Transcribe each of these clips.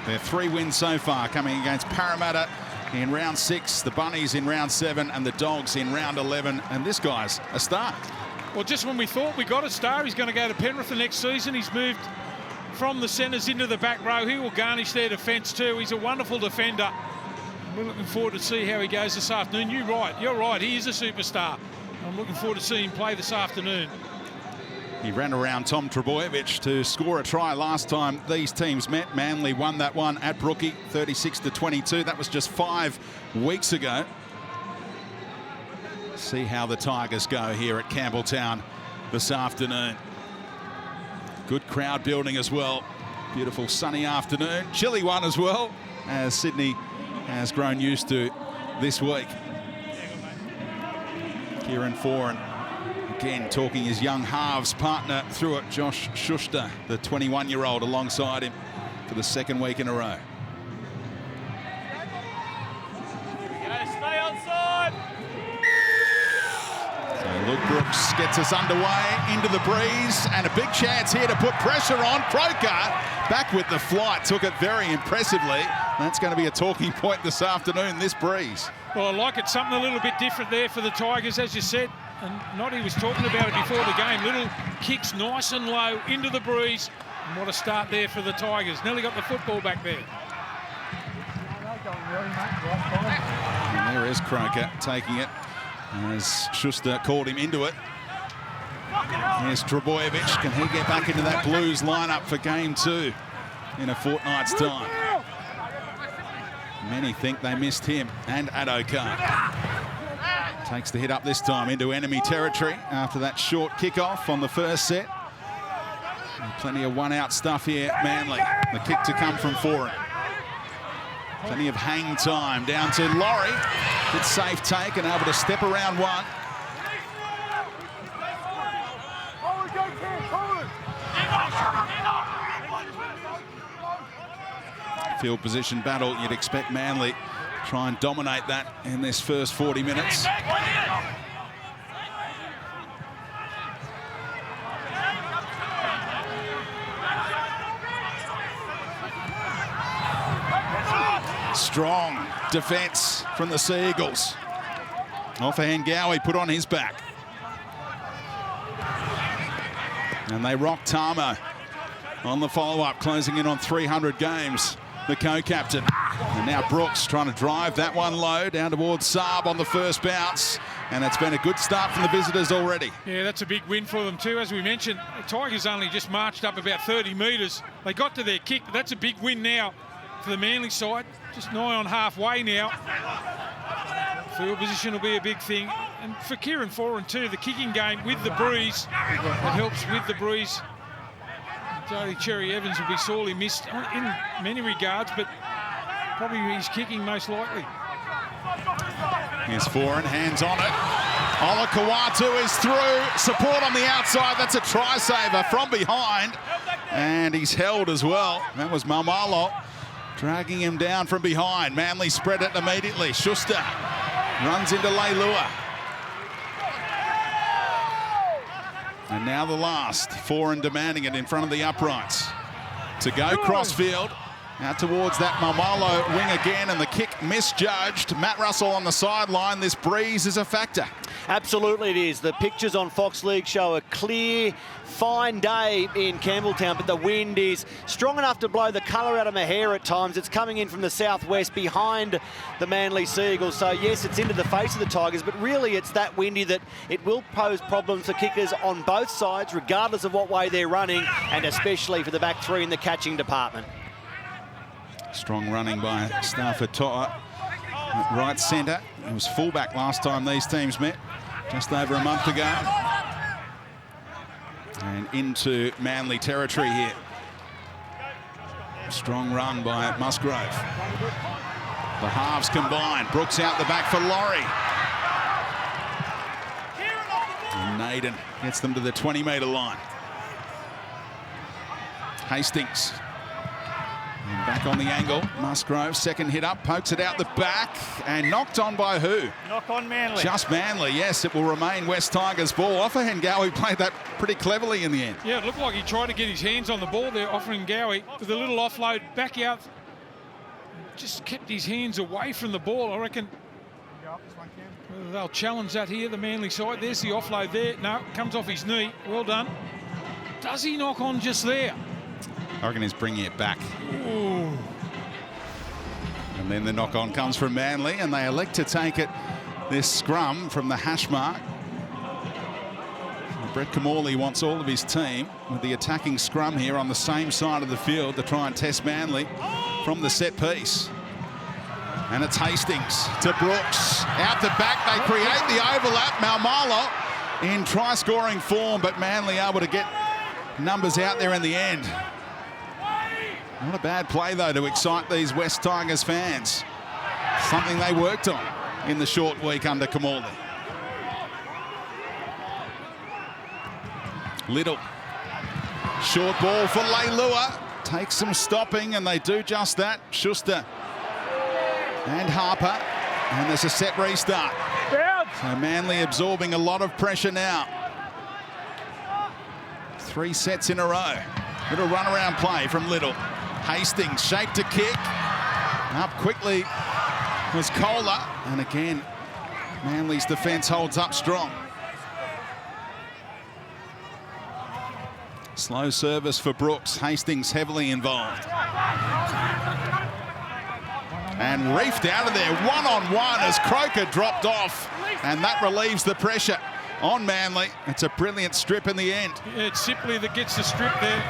They're 3 wins so far, coming against Parramatta in round 6, the Bunnies in round 7, and the Dogs in round 11. And this guy's a star. Well, just when we thought we got a star, he's going to go to Penrith the next season. He's moved from the centres into the back row. He will garnish their defence too. He's a wonderful defender. We're looking forward to see how he goes this afternoon. You're right. He is a superstar. I'm looking forward to seeing him play this afternoon. He ran around Tom Trbojevic to score a try last time these teams met. Manly won that one at Brookie, 36-22. That was just 5 weeks ago. See how the Tigers go here at Campbelltown this afternoon. Good crowd building as well. Beautiful sunny afternoon. Chilly one as well, as Sydney has grown used to this week. Kieran Foran again talking his young halves partner through it, Josh Schuster, the 21-year-old, alongside him for the 2nd week in a row. Stay onside. So Luke Brooks gets us underway into the breeze, and a big chance here to put pressure on. Croker back with the flight, took it very impressively. That's going to be a talking point this afternoon, this breeze. Well, I like it. Something a little bit different there for the Tigers, as you said. And Noddy was talking about it before the game. Little kicks nice and low into the breeze. And what a start there for the Tigers. Nearly got the football back there. And there is Croker taking it as Schuster called him into it. Here's Trbojevic. Can he get back into that Blues lineup for game 2 in a fortnight's time? Many think they missed him and Adokar. Takes the hit up this time into enemy territory after that short kickoff on the first set. And plenty of one-out stuff here at Manly. The kick to come from Foran. Plenty of hang time down to Laurie. Good safe take and able to step around one. Field position battle, you'd expect Manly try and dominate that in this first 40 minutes. Strong defence from the Sea Eagles. Offhand Gowie put on his back. And they rock Tamo on the follow-up, closing in on 300 games. The co-captain. And now Brooks trying to drive that one low down towards Saab on the first bounce. And it's been a good start from the visitors already. Yeah, that's a big win for them too. As we mentioned, the Tigers only just marched up about 30 metres. They got to their kick, but that's a big win now for the Manly side. Just nigh on halfway now. Field position will be a big thing. And for Kieran Foran too, the kicking game with the breeze, it helps with the breeze. Jody Cherry Evans will be sorely missed in many regards, but probably he's kicking most likely. Here's Foran, hands on it. Ola Kawatu is through. Support on the outside. That's a try saver from behind. And he's held as well. That was Maumalo dragging him down from behind. Manly spread it immediately. Schuster runs into Leilua. And now the last. Foran demanding it in front of the uprights. To go crossfield. Out towards that Maumalo wing again, and the kick misjudged. Matt Russell on the sideline. This breeze is a factor. Absolutely it is. The pictures on Fox League show a clear, fine day in Campbelltown, but the wind is strong enough to blow the colour out of my hair at times. It's coming in from the southwest behind the Manly Sea Eagles. So yes, it's into the face of the Tigers, but really it's that windy that it will pose problems for kickers on both sides, regardless of what way they're running, and especially for the back three in the catching department. Strong running by Stafford To'a at right centre. He was fullback last time these teams met, just over a month ago. And into Manly territory here. Strong run by Musgrove. The halves combine. Brooks out the back for Laurie. And Naden gets them to the 20-metre line. Hastings. And back on the angle, Musgrove, second hit up, pokes it out the back, and knocked on by who? Knock on Manly. Just Manly, yes, it will remain West Tigers' ball. Offhand Gowie played that pretty cleverly in the end. Yeah, it looked like he tried to get his hands on the ball there, offering Gowie with a little offload back out Just kept his hands away from the ball. I reckon they'll challenge that here, the Manly side. There's the offload there. No, comes off his knee. Well done. Does he knock on just there? I reckon he's bringing it back. Ooh. And then the knock-on comes from Manly, and they elect to take it, this scrum, from the hash mark. Brett Kamali wants all of his team with the attacking scrum here on the same side of the field to try and test Manly from the set piece. And it's Hastings to Brooks. Out the back, they create the overlap. Maumalo in try-scoring form, but Manly able to get numbers out there in the end. Not a bad play, though, to excite these West Tigers fans. Something they worked on in the short week under Kamali. Little. Short ball for Leilua. Takes some stopping, and they do just that. Schuster and Harper. And there's a set restart. So Manly absorbing a lot of pressure now. 3 sets in a row. Little run-around play from Little. Hastings, shape to kick. Up quickly was Kohler. And again, Manly's defence holds up strong. Slow service for Brooks. Hastings heavily involved. And reefed out of there, one-on-one as Croker dropped off. And that relieves the pressure on Manly. It's a brilliant strip in the end. Yeah, it's Sipley that gets the strip there.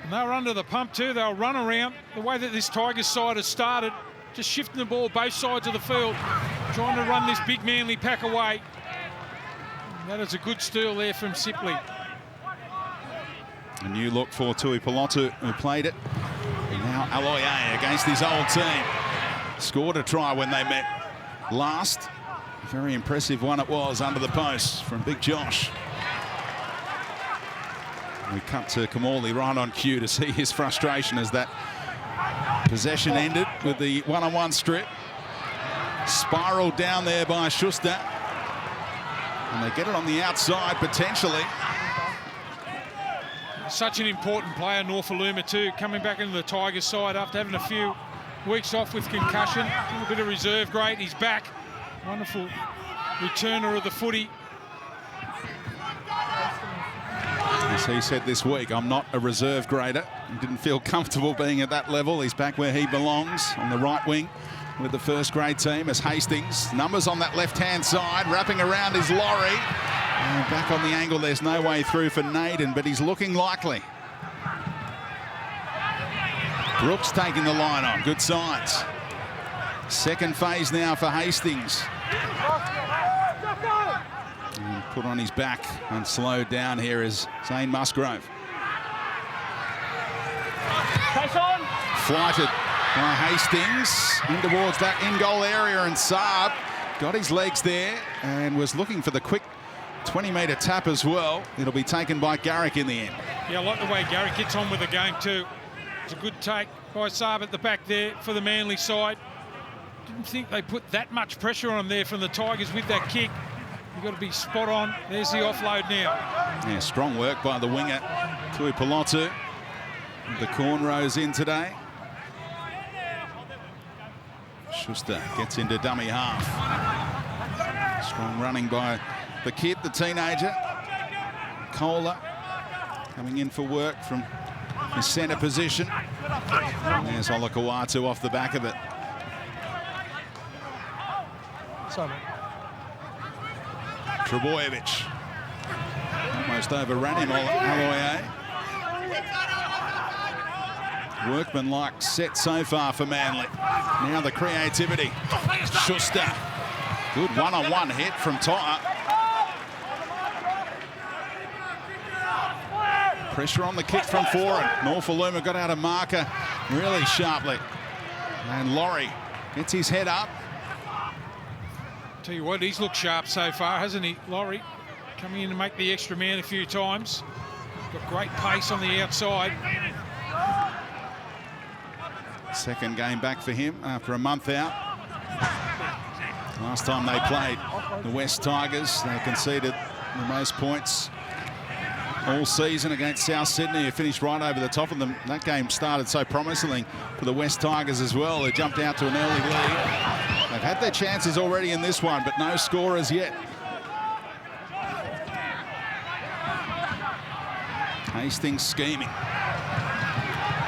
And they were under the pump too. They'll run around. The way that this Tigers side has started, just shifting the ball both sides of the field, trying to run this big Manly pack away. And that is a good steal there from Sipley. A new look for Tui Pelotu, who played it. And now Aloiai against his old team. Scored a try when they met last. A very impressive one it was under the post from Big Josh. We cut to Kamali right on cue to see his frustration as that possession ended with the one-on-one strip. Spiraled down there by Schuster. And they get it on the outside potentially. Such an important player, Norfoluma too, coming back into the Tigers side after having a few weeks off with concussion. A little bit of reserve grade. He's back. Wonderful returner of the footy. As he said this week, I'm not a reserve grader. He didn't feel comfortable being at that level. He's back where he belongs on the right wing with the first grade team as Hastings. Numbers on that left-hand side, wrapping around his Laurie. And back on the angle, there's no way through for Naden, but he's looking likely. Brooks taking the line on, good signs. Second phase now for Hastings. And put on his back and slowed down here is Zane Musgrove. Flighted by Hastings in towards that in-goal area, and Saab got his legs there and was looking for the quick 20-metre tap as well. It'll be taken by Garrick in the end. Yeah, I like the way Garrick gets on with the game too. It's a good take by Saab at the back there for the Manly side. Didn't think they put that much pressure on him there from the Tigers with that kick. You've got to be spot on. There's the offload now. Yeah, strong work by the winger, Tui Pelotu. The cornrows in today. Schuster gets into dummy half. Strong running by the kid, the teenager. Kohler coming in for work from his centre position. And there's Olakau'atu off the back of it. Trebojevic almost overran him, Aloiai. Workman-like set so far for Manly. Now the creativity. Schuster. Good one-on-one hit from To'a. Pressure on the kick from Foran. Norfoluma got out a marker really sharply. And Laurie gets his head up. Tell you what, he's looked sharp so far, hasn't he, Laurie? Coming in to make the extra man a few times. Got great pace on the outside. Second game back for him after a month out. Last time they played the West Tigers, they conceded the most points all season against South Sydney, who finished right over the top of them. That game started so promisingly for the West Tigers as well. They jumped out to an early lead. They've had their chances already in this one, but no scorers yet. Hastings scheming.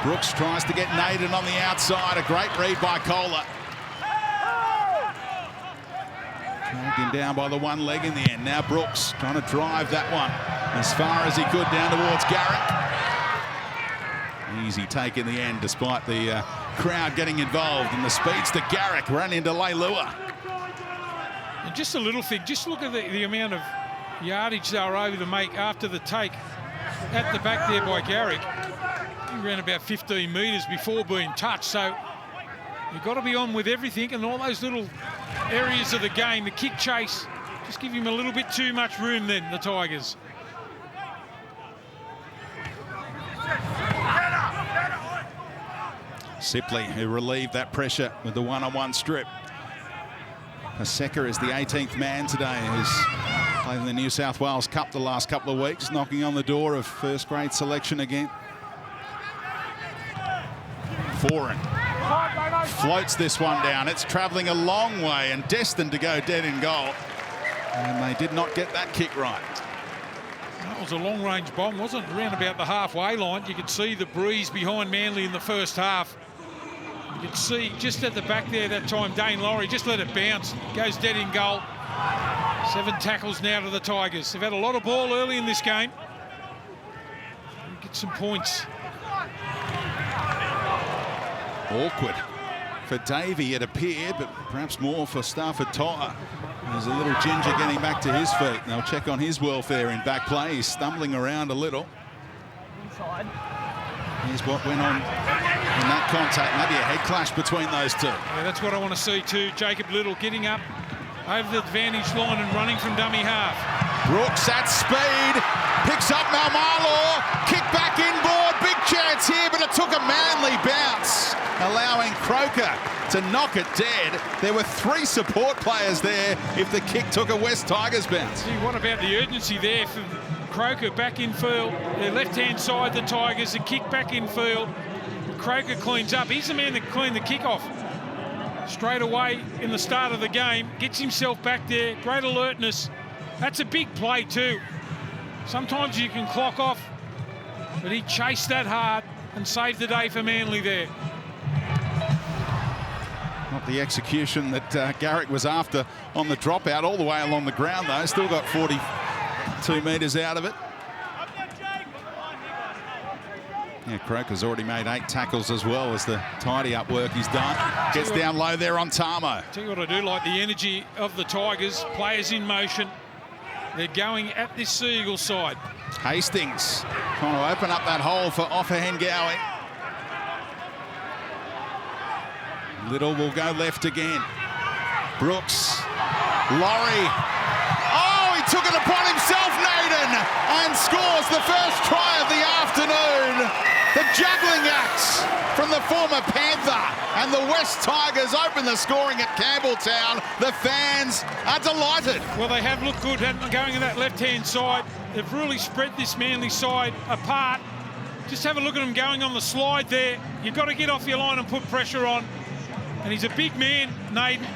Brooks tries to get Naden on the outside. A great read by Kohler. Dragged him down by the one leg in the end. Now Brooks trying to drive that one as far as he could down towards Garrick. Easy take in the end, despite the crowd getting involved. And the speeds to Garrick ran into Leilua. And just a little thing, just look at the amount of yardage they were able to make after the take at the back there by Garrick. He ran about 15 metres before being touched, so you've got to be on with everything, and all those little areas of the game, the kick chase, just give him a little bit too much room then, the Tigers. Sipley, who relieved that pressure with the one-on-one strip. Paseka is the 18th man today, who's played in the New South Wales Cup the last couple of weeks, knocking on the door of first-grade selection again. Foran floats this one down. It's travelling a long way and destined to go dead in goal. And they did not get that kick right. That was a long-range bomb, wasn't it? Around about the halfway line. You could see the breeze behind Manly in the first half. You could see just at the back there that time, Dane Laurie just let it bounce. Goes dead in goal. 7 tackles now to the Tigers. They've had a lot of ball early in this game. Get some points. Awkward for Davey, it appeared, but perhaps more for Stafford To'a. There's a little ginger getting back to his feet. They'll check on his welfare in back play. He's stumbling around a little. Here's what went on in that contact. Maybe a head clash between those two. Yeah, that's what I want to see too. Jacob Little getting up over the advantage line and running from dummy half. Brooks at speed, picks up Malmalo, kick back inboard, big chance here, but it took a Manly bounce, allowing Croker to knock it dead. There were 3 support players there if the kick took a West Tigers bounce. Gee, what about the urgency there for Croker back in field? Their left-hand side, the Tigers, the kick back in field. Croker cleans up. He's the man that cleaned the kick off straight away in the start of the game. Gets himself back there, great alertness. That's a big play too. Sometimes you can clock off, but he chased that hard and saved the day for Manly there. Not the execution that Garrick was after on the dropout all the way along the ground though. Still got 42 metres out of it. Yeah, Croker's already made 8 tackles as well as the tidy-up work he's done. Gets down low there on Tamo. Tell you what I do like, the energy of the Tigers, players in motion. They're going at this Seagull side. Hastings trying to open up that hole for Offahengawi. Little will go left again. Brooks. Laurie. Oh, he took it upon himself, Naden, and scores the first try of the afternoon. The juggling acts from the former Panther, and the West Tigers open the scoring at Campbelltown. The fans are delighted. Well, they have looked good going in that left-hand side. They've really spread this Manly side apart. Just have a look at them going on the slide there. You've got to get off your line and put pressure on. And he's a big man, Naden.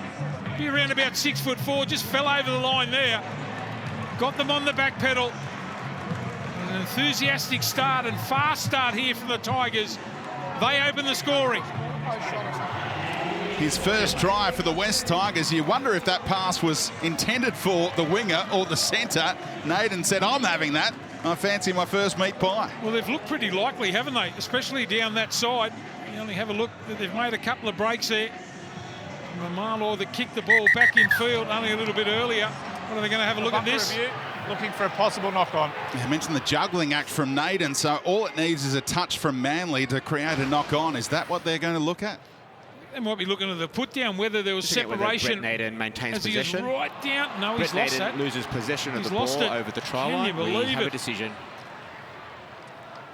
Be around about 6'4", just fell over the line there. Got them on the back pedal. An enthusiastic start and fast start here for the Tigers. They open the scoring. His first try for the West Tigers. You wonder if that pass was intended for the winger or the centre. Naden said, I'm having that. I fancy my first meat pie. Well, they've looked pretty likely, haven't they? Especially down that side. You only have a look. They've made a couple of breaks there. Malmalo that kicked the ball back in field only a little bit earlier. What are they going to have a look at this? Looking for a possible knock-on. I mentioned the juggling act from Naden, so all it needs is a touch from Manly to create a knock-on. Is that what they're going to look at? They might be looking at the put-down, whether there was separation. Brett Naden maintains as he possession. is right down. No, he's Brett lost Naden that. loses possession of He's the ball lost it. over the try Can you line. We believe have it? a decision.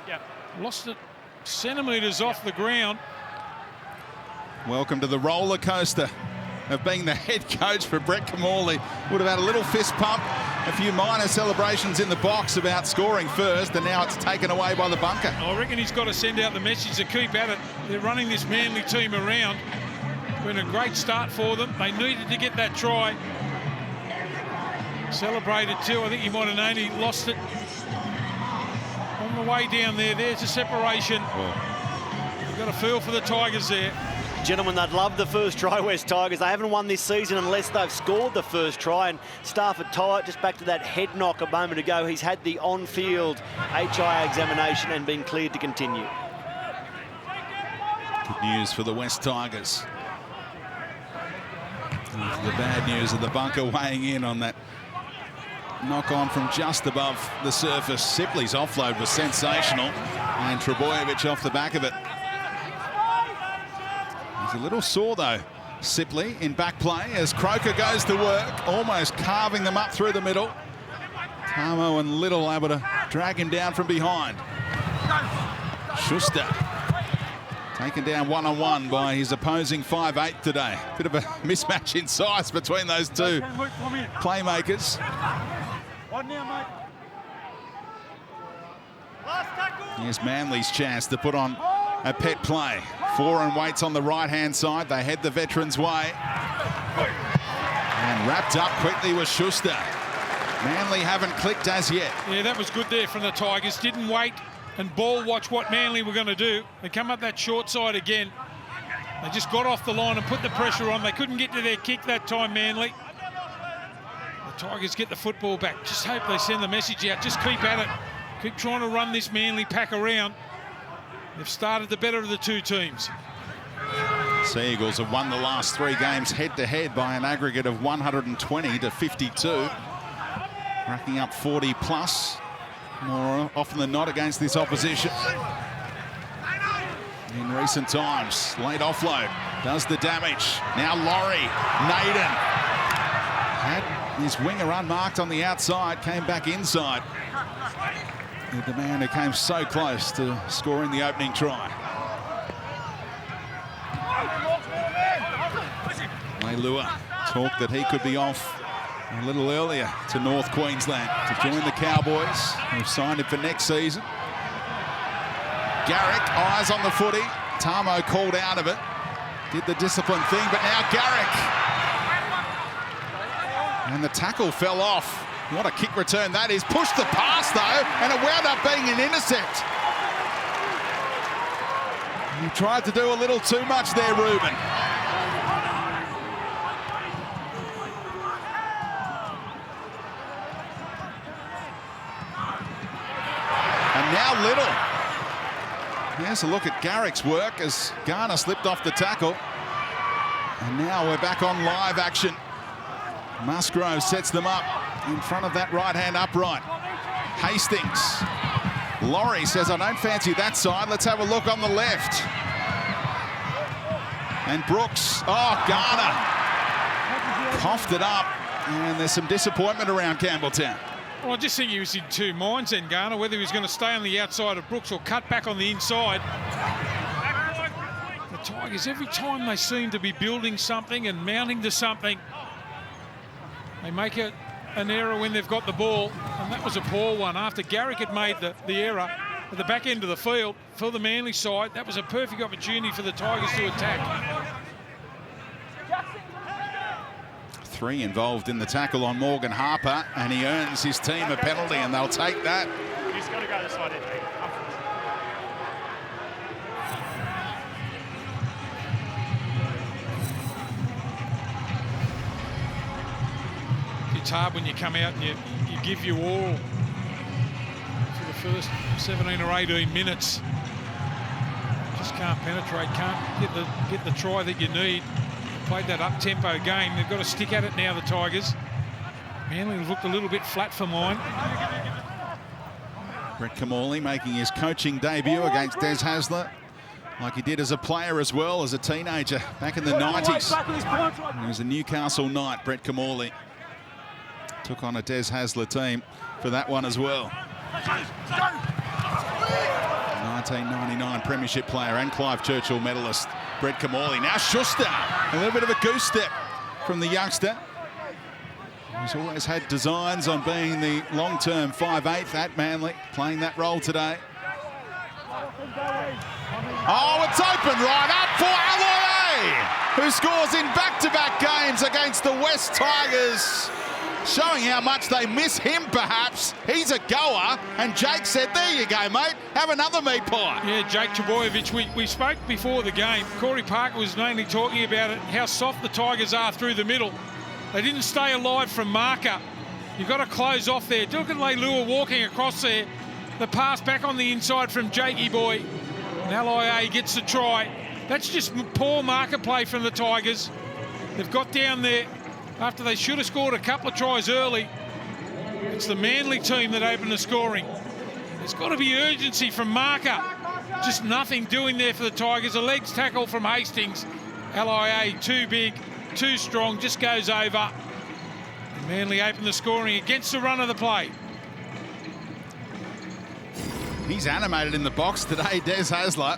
Yep. Lost it centimetres off the ground. Welcome to the roller coaster of being the head coach for Brett Camorley. Would have had a little fist pump A few minor celebrations in the box about scoring first, and now it's taken away by the bunker. I reckon he's got to send out the message to keep at it. They're running this Manly team around. Been a great start for them. They needed to get that try. Celebrated too. I think he might have known he lost it on the way down there. There's a separation. You've got a feel for the Tigers there. Gentlemen, they'd love the first try, West Tigers. They haven't won this season unless they've scored the first try. And Stafford Tyett, just back to that head knock a moment ago, he's had the on-field HIA examination and been cleared to continue. Good news for the West Tigers. The bad news of the bunker weighing in on that knock on from just above the surface. Sipley's offload was sensational, and Trebojevic off the back of it. He's a little sore though, Sipley, in back play as Croker goes to work, almost carving them up through the middle. Tamo and Little able to drag him down from behind. Schuster taken down one-on-one by his opposing 5'8" today. Bit of a mismatch in size between those two playmakers. Here's Manly's chance to put on a pet play. Foran waits on the right-hand side. They head the veterans' way. And wrapped up quickly with Schuster. Manly haven't clicked as yet. Yeah, that was good there from the Tigers. Didn't wait and ball watch what Manly were going to do. They come up that short side again. They just got off the line and put the pressure on. They couldn't get to their kick that time, Manly. The Tigers get the football back. Just hope they send the message out. Just keep at it. Keep trying to run this Manly pack around. They've started the better of the two teams. Sea Eagles have won the last 3 games head-to-head by an aggregate of 120 to 52. Racking up 40 plus more often than not against this opposition. In recent times, late offload does the damage. Now Laurie, Naden had his winger unmarked on the outside, came back inside. The man who came so close to scoring the opening try. Leilua talked that he could be off a little earlier to North Queensland to join the Cowboys, who've signed him for next season. Garrick, eyes on the footy. Tamo called out of it. Did the discipline thing, but now Garrick. And the tackle fell off. What a kick return that is. Pushed the pass, though, and it wound up being an intercept. He tried to do a little too much there, Ruben. And now Little. Here's a look at Garrick's work as Garner slipped off the tackle. And now we're back on live action. Musgrove sets them up in front of that right-hand upright. Hastings. Laurie says, I don't fancy that side. Let's have a look on the left. And Brooks. Oh, Garner. Coughed it up. And there's some disappointment around Campbelltown. Well, I just think he was in two minds then, Garner, whether he was going to stay on the outside of Brooks or cut back on the inside. The Tigers, every time they seem to be building something and mounting to something, they make an error when they've got the ball, and that was a poor one. After Garrick had made the error at the back end of the field for the Manly side, that was a perfect opportunity for the Tigers to attack. 3 involved in the tackle on Morgan Harper, and he earns his team a penalty, and they'll take that. He's got to go this side. It's hard when you come out and you give you all for the first 17 or 18 minutes. Just can't penetrate, can't get the try that you need. Played that up-tempo game. They've got to stick at it now, the Tigers. Manly looked a little bit flat for mine. Brett Kamali making his coaching debut against Des Hasler, like he did as a player as well as a teenager back in the 90s. He was a Newcastle Knight, Brett Kamali. Took on a Des Hasler team for that one as well. 1999 Premiership player and Clive Churchill medalist, Brett Kamali. Now Schuster, a little bit of a goose step from the youngster. He's always had designs on being the long-term 5'8" at Manly, playing that role today. Oh, it's open right up for Aloiai, who scores in back-to-back games against the West Tigers, showing how much they miss him, perhaps. He's a goer, and Jake said, there you go, mate, have another meat pie. Yeah, Jake Trbojevic, we spoke before the game. Corey Parker was mainly talking about it, how soft the Tigers are through the middle. They didn't stay alive from marker. You've got to close off there. Look at Leilua walking across there. The pass back on the inside from Jakey boy. And Aloiai gets the try. That's just poor marker play from the Tigers. They've got down there after they should have scored a couple of tries early. It's the Manly team that opened the scoring. There's got to be urgency from marker. Just nothing doing there for the Tigers. A legs tackle from Hastings. Aloiai too big, too strong, just goes over. And Manly open the scoring against the run of the play. He's animated in the box today, Des Hasler.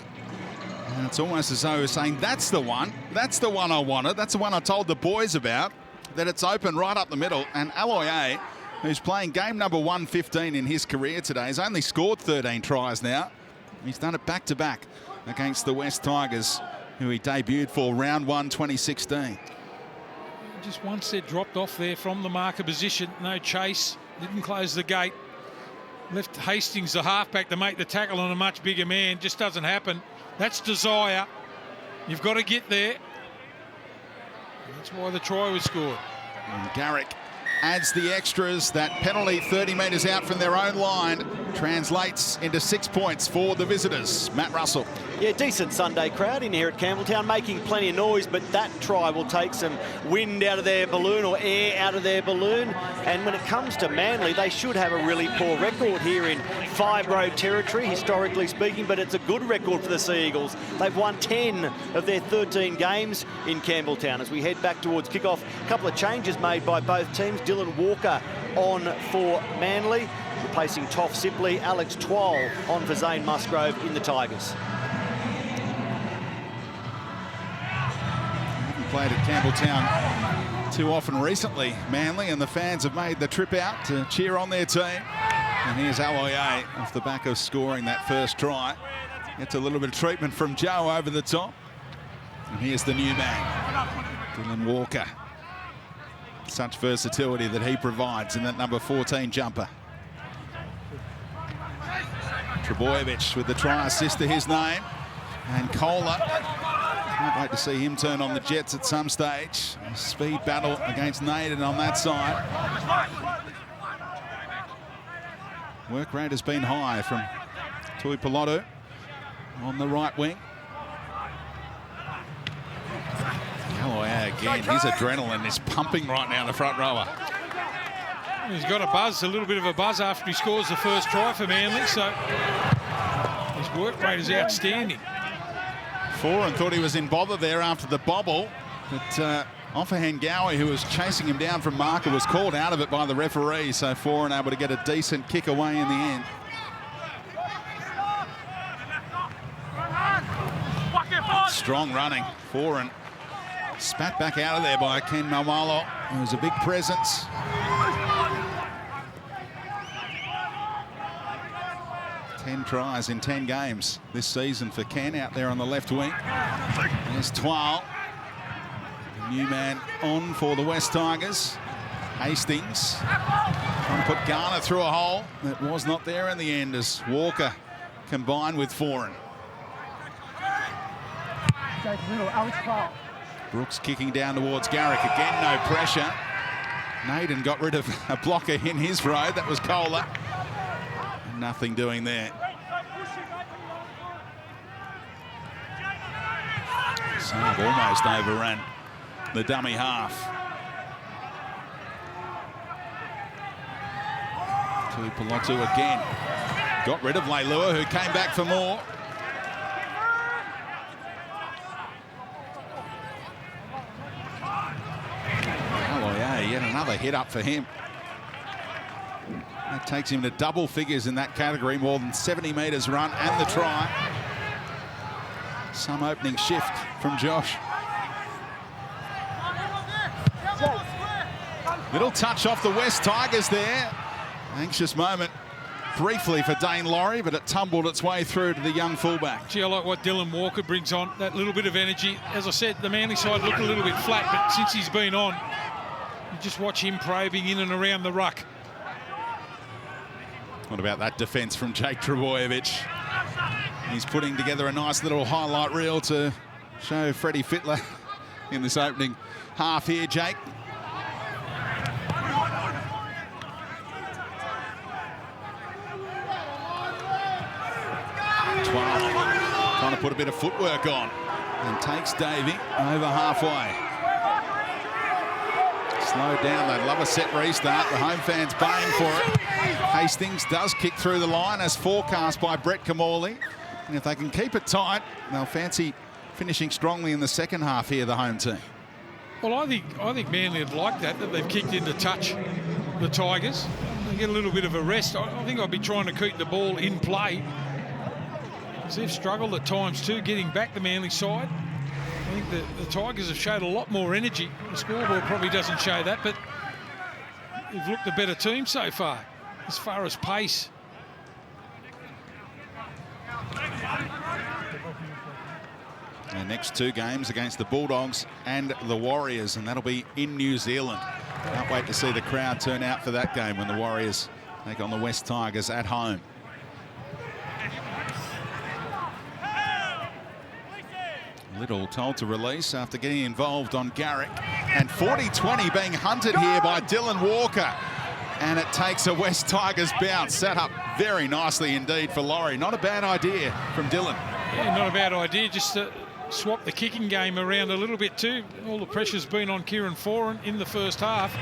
And it's almost as though he's saying, that's the one. That's the one I wanted. That's the one I told the boys about. That it's open right up the middle. And Aloiai, who's playing game number 115 in his career today, has only scored 13 tries now. He's done it back-to-back against the West Tigers, who he debuted for round 1 2016. Just once they're dropped off there from the marker position, no chase, didn't close the gate. Left Hastings, the halfback, to make the tackle on a much bigger man. Just doesn't happen. That's desire. You've got to get there. That's why the try was scored. And Garrick adds the extras. That penalty 30 metres out from their own line translates into 6 points for the visitors. Matt Russell. Yeah, decent Sunday crowd in here at Campbelltown, making plenty of noise, but that try will take some wind out of their balloon, or air out of their balloon. And when it comes to Manly, they should have a really poor record here in Fibro territory, historically speaking, but it's a good record for the Sea Eagles. They've won 10 of their 13 games in Campbelltown. As we head back towards kickoff, a couple of changes made by both teams. Dylan Walker on for Manly, replacing Toff Sipley. Alex Twal on for Zane Musgrove in the Tigers. Played at Campbelltown too often recently, Manly, and the fans have made the trip out to cheer on their team. And here's Aloiai off the back of scoring that first try. Gets a little bit of treatment from Joe over the top. And here's the new man, Dylan Walker. Such versatility that he provides in that number 14 jumper. Trbojevic with the try assist to his name. And Kohler. Can't wait to see him turn on the Jets at some stage. A speed battle against Naden on that side. Work rate has been high from Tui Pilotu on the right wing. Aloiai again, his adrenaline is pumping right now, the front rower. He's got a buzz, a little bit of a buzz after he scores the first try for Manly, so his work rate is outstanding. Foran thought he was in bother there after the bobble, but Offahan Gowie, who was chasing him down from marker, was called out of it by the referee, so Foran able to get a decent kick away in the end. Strong running. Foran spat back out of there by Ken Maumalo, who was a big presence. Ten tries in 10 games this season for Ken out there on the left wing. There's Twal. The new man on for the West Tigers. Hastings trying to put Garner through a hole that was not there in the end as Walker combined with Foran. Brooks kicking down towards Garrick. Again, no pressure. Naden got rid of a blocker in his road. That was Kohler. Nothing doing there. Saab almost overran the dummy half. To Pilotu again. Got rid of Leilua, who came back for more. Aloiai, yet another hit up for him. That takes him to double figures in that category, more than 70 metres run and the try. Some opening shift from Josh. Little touch off the West Tigers there. Anxious moment briefly for Dane Laurie, but it tumbled its way through to the young fullback. Gee, I like what Dylan Walker brings on, that little bit of energy. As I said, the Manly side looked a little bit flat, but since he's been on, you just watch him probing in and around the ruck. What about that defence from Jake Trebojevic? He's putting together a nice little highlight reel to show Freddie Fittler in this opening half here, Jake. 12, trying to put a bit of footwork on, and takes Davey over halfway. Slow down, they'd love a set restart. The home fans baying for it. Hastings does kick through the line as forecast by Brett Kamali. And if they can keep it tight, they'll fancy finishing strongly in the second half here, the home team. Well, I think Manly would like that they've kicked into touch the Tigers. They get a little bit of a rest. I think I'd be trying to keep the ball in play. Because they've struggled at times too, getting back the Manly side. I think the Tigers have showed a lot more energy. The scoreboard probably doesn't show that, but they've looked a better team so far as pace. The next two games against the Bulldogs and the Warriors, and that'll be in New Zealand. Can't wait to see the crowd turn out for that game when the Warriors take on the West Tigers at home. Little told to release after getting involved on Garrick, and 40-20 being hunted here by Dylan Walker, and it takes a West Tigers bounce. Set up very nicely indeed for Laurie. Not a bad idea from Dylan. Yeah, not a bad idea, just to swap the kicking game around a little bit too. All the pressure's been on Kieran Foran in the first half.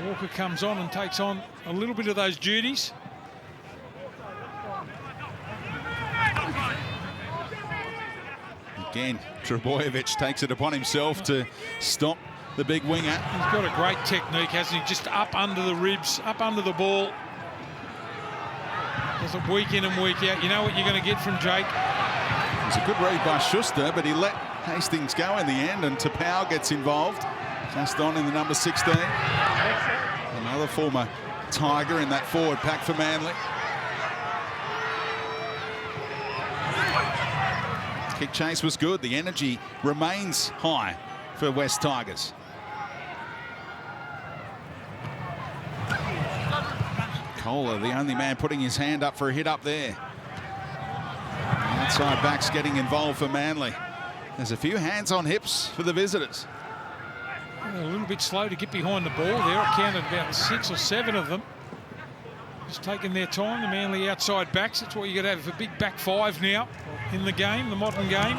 Walker comes on and takes on a little bit of those duties. Again, Trebojevic takes it upon himself to stop the big winger. He's got a great technique, hasn't he? Just up under the ribs, up under the ball. Does it week in and week out. You know what you're going to get from Jake. It was a good read by Schuster, but he let Hastings go in the end, and Tapau gets involved. Just on in the number 16. Another former Tiger in that forward pack for Manly. Kick chase was good. The energy remains high for West Tigers. Kohler, the only man putting his hand up for a hit up there. The outside backs getting involved for Manly. There's a few hands on hips for the visitors. A little bit slow to get behind the ball there. I counted about 6 or 7 of them. Just taking their time, the Manly outside backs. That's what you got to have a big back five now in the game, the modern game.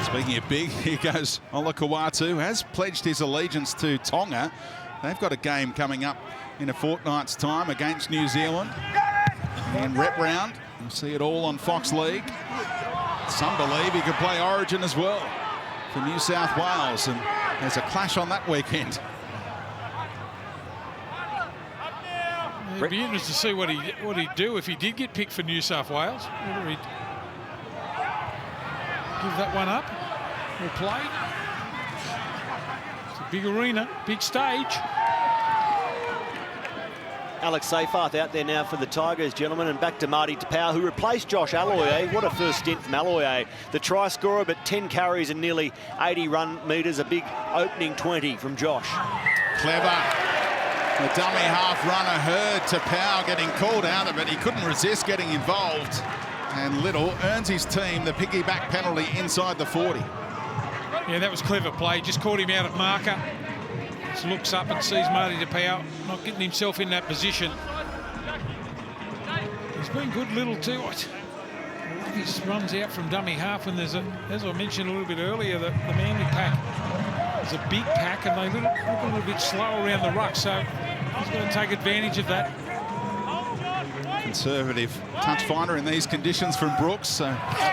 Speaking of big, here goes Ola Kawatu, has pledged his allegiance to Tonga. They've got a game coming up in a fortnight's time against New Zealand. And rep round, you'll see it all on Fox League. Some believe he could play Origin as well for New South Wales, and there's a clash on that weekend. It'd be interesting to see what he'd do if he did get picked for New South Wales. Whether he'd give that one up or play. It's a big arena, big stage. Alex Seyfarth out there now for the Tigers, gentlemen, and back to Marty Tapau, who replaced Josh Aloiai. What a first stint from Aloiai. The try scorer, but 10 carries and nearly 80 run metres. A big opening 20 from Josh. Clever. The dummy half runner heard Tapau getting called out of it. He couldn't resist getting involved. And Little earns his team the piggyback penalty inside the 40. Yeah, that was clever play. Just caught him out at marker. Just looks up and sees Marty Tapau not getting himself in that position. He's been good, Little, too. He runs out from dummy half when there's as I mentioned a little bit earlier, the Manly pack is a big pack and they look a little bit slow around the ruck, so he's going to take advantage of that. Conservative touch finder in these conditions from Brooks, so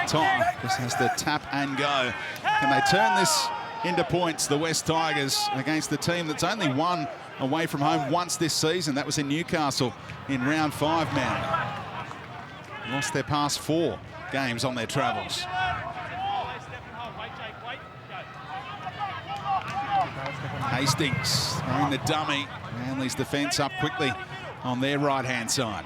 time just has to tap and go. Can they turn this into points, the West Tigers, against the team that's only won away from home once this season? That was in Newcastle in round 5, man. Lost their past 4 games on their travels. Hastings throwing the dummy. Manly's defence up quickly on their right-hand side.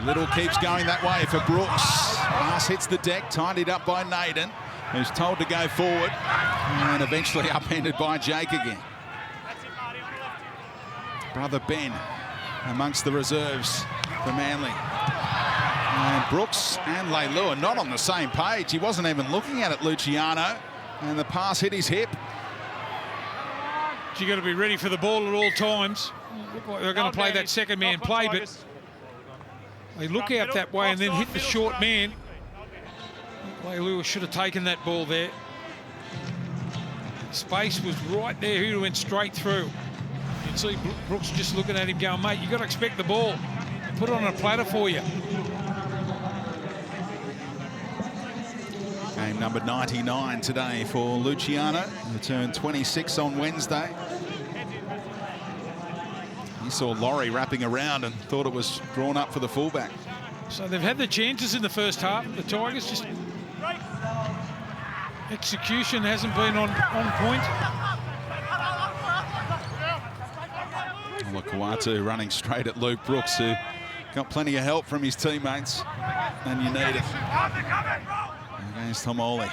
Little keeps going that way for Brooks. Pass hits the deck, tidied up by Naden, who's told to go forward, and eventually upended by Jake again. Brother Ben amongst the reserves for Manly. And Brooks and Leilua not on the same page. He wasn't even looking at it, Luciano, and the pass hit his hip. You've got to be ready for the ball at all times. Look like they're going to play that second man play, but they look out that way and then hit the short man. Leilua should have taken that ball there. Space was right there. He went straight through. You can see Brooks just looking at him going, mate, you've got to expect the ball. Put it on a platter for you. Game number 99 today for Luciano, who turned 26 on Wednesday. He saw Laurie wrapping around and thought it was drawn up for the fullback. So they've had the chances in the first half. The Tigers just... execution hasn't been on point. Kawatu running straight at Luke Brooks, who got plenty of help from his teammates, and you need it against Homoli.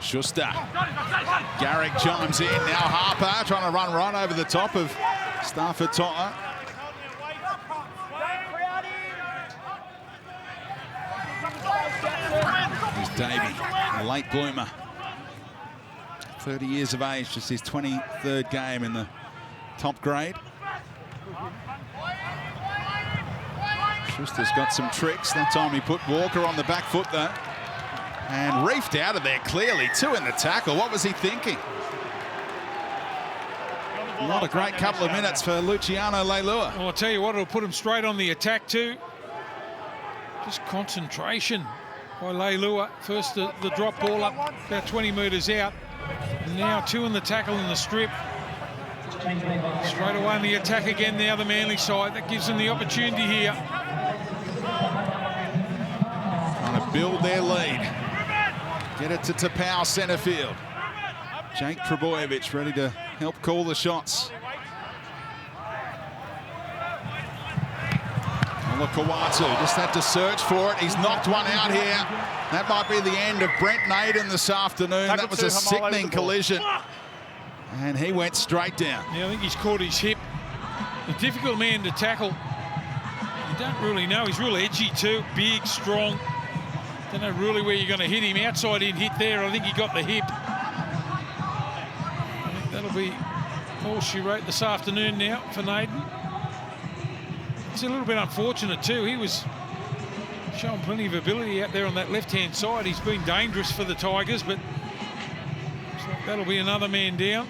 Schuster. Garrick chimes in. Now Harper trying to run right over the top of Stafford Totter. Here's Davey, a late bloomer. 30 years of age, just his 23rd game in the top grade. Schuster's got some tricks. That time he put Walker on the back foot though. And reefed out of there clearly. Two in the tackle. What was he thinking? Not a great couple of minutes for Luciano Leilua. Well, I'll tell you what, it'll put him straight on the attack too. Just concentration by Leilua. First the drop ball up about 20 metres out. Now two in the tackle in the strip. Straight away on the attack again now, the Manly side. That gives them the opportunity here. Trying to build their lead. Get it to Tapau, centre field. Jake Trebojevic ready to help call the shots. Kawatu just had to search for it. He's knocked one out here. That might be the end of Brent Naden this afternoon. That was a sickening collision. And he went straight down. Yeah, I think he's caught his hip. A difficult man to tackle. You don't really know. He's real edgy too. Big, strong. Don't know really where you're going to hit him. Outside in hit there. I think he got the hip. I think that'll be all she wrote this afternoon now for Naden. It's a little bit unfortunate too. He was showing plenty of ability out there on that left-hand side. He's been dangerous for the Tigers, but that'll be another man down.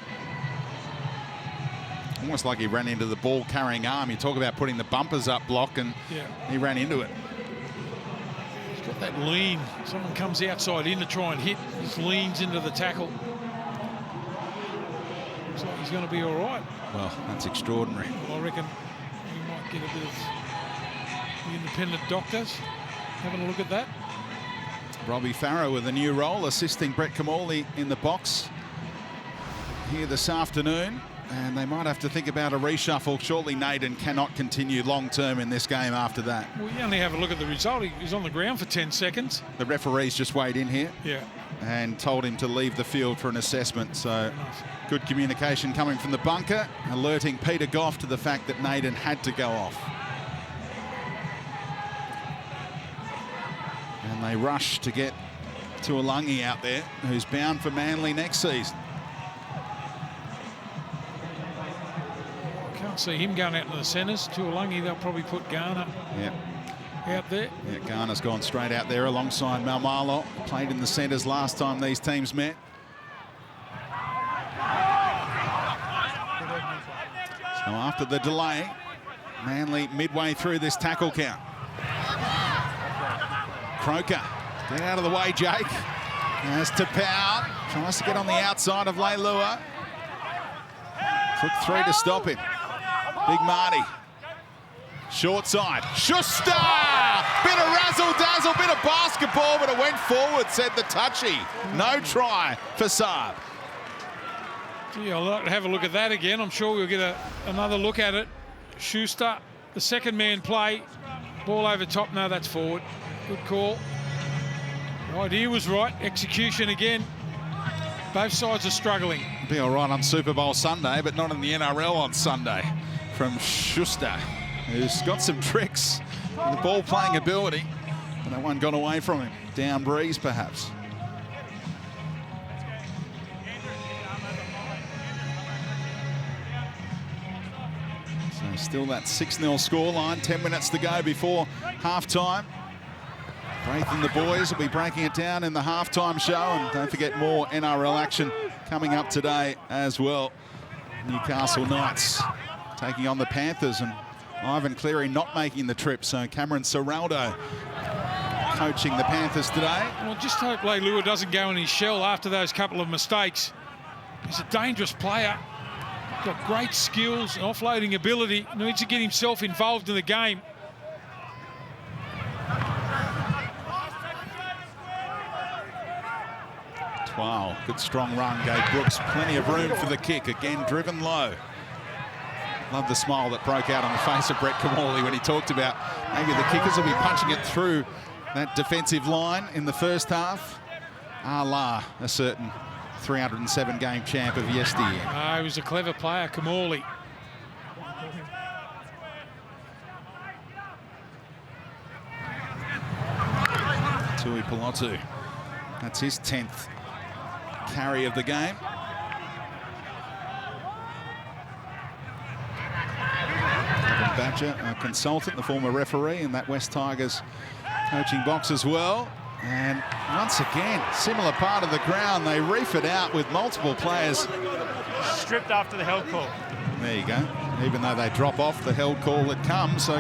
Almost like he ran into the ball-carrying arm. You talk about putting the bumpers up block, and he ran into it. He's got that lean. Someone comes outside in to try and hit. He just leans into the tackle. Looks like he's going to be all right. Well, that's extraordinary. Well, I reckon he might get a bit of the independent doctors having a look at that. Robbie Farrow with a new role, assisting Brett Kamali in the box here this afternoon. And they might have to think about a reshuffle. Surely Naden cannot continue long-term in this game after that. Well, you only have a look at the result. He was on the ground for 10 seconds. The referees just weighed in here. Yeah. And told him to leave the field for an assessment. So good communication coming from the bunker, alerting Peter Goff to the fact that Naden had to go off. And they rush to get Tuolangi out there, who's bound for Manly next season. Can't see him going out to the centres. Tuolangi, they'll probably put Garner out there. Yeah, Garner's gone straight out there alongside Maumalo. Played in the centres last time these teams met. So after the delay, Manly midway through this tackle count. Croker, get out of the way, Jake. As Tapau tries to get on the outside of Leilua. Took three to stop him. Big Marty Short side. Schuster! Bit of razzle-dazzle, bit of basketball, but it went forward, said the touchy. No try for Saab. Gee, I'll like to have a look at that again. I'm sure we'll get another look at it. Schuster, the second man play. Ball over top. No, that's forward. Good call. The idea was right. Execution again. Both sides are struggling. Be all right on Super Bowl Sunday, but not in the NRL on Sunday. From Schuster, who's got some tricks in the ball playing ability, and that one got away from him. Down breeze, perhaps. So still that 6-0 scoreline, 10 minutes to go before halftime. Braith and the boys will be breaking it down in the halftime show, and don't forget more NRL action coming up today as well. Newcastle Knights taking on the Panthers, and Ivan Cleary not making the trip, so Cameron Serraldo coaching the Panthers today. Well, just hope Leilua doesn't go in his shell after those couple of mistakes. He's a dangerous player, got great skills and offloading ability, needs to get himself involved in the game. Wow, good strong run, gave Brooks plenty of room for the kick, again driven low. Love the smile that broke out on the face of Brett Kamali when he talked about maybe the kickers will be punching it through that defensive line in the first half, a la a certain 307 game champ of yesteryear. He was a clever player, Kamali. Tui Pelotu, that's his 10th carry of the game. Evan Badger, a consultant, the former referee in that West Tigers coaching box as well. And once again, similar part of the ground, they reef it out with multiple players. Stripped after the held call. There you go. Even though they drop off the held call that comes, so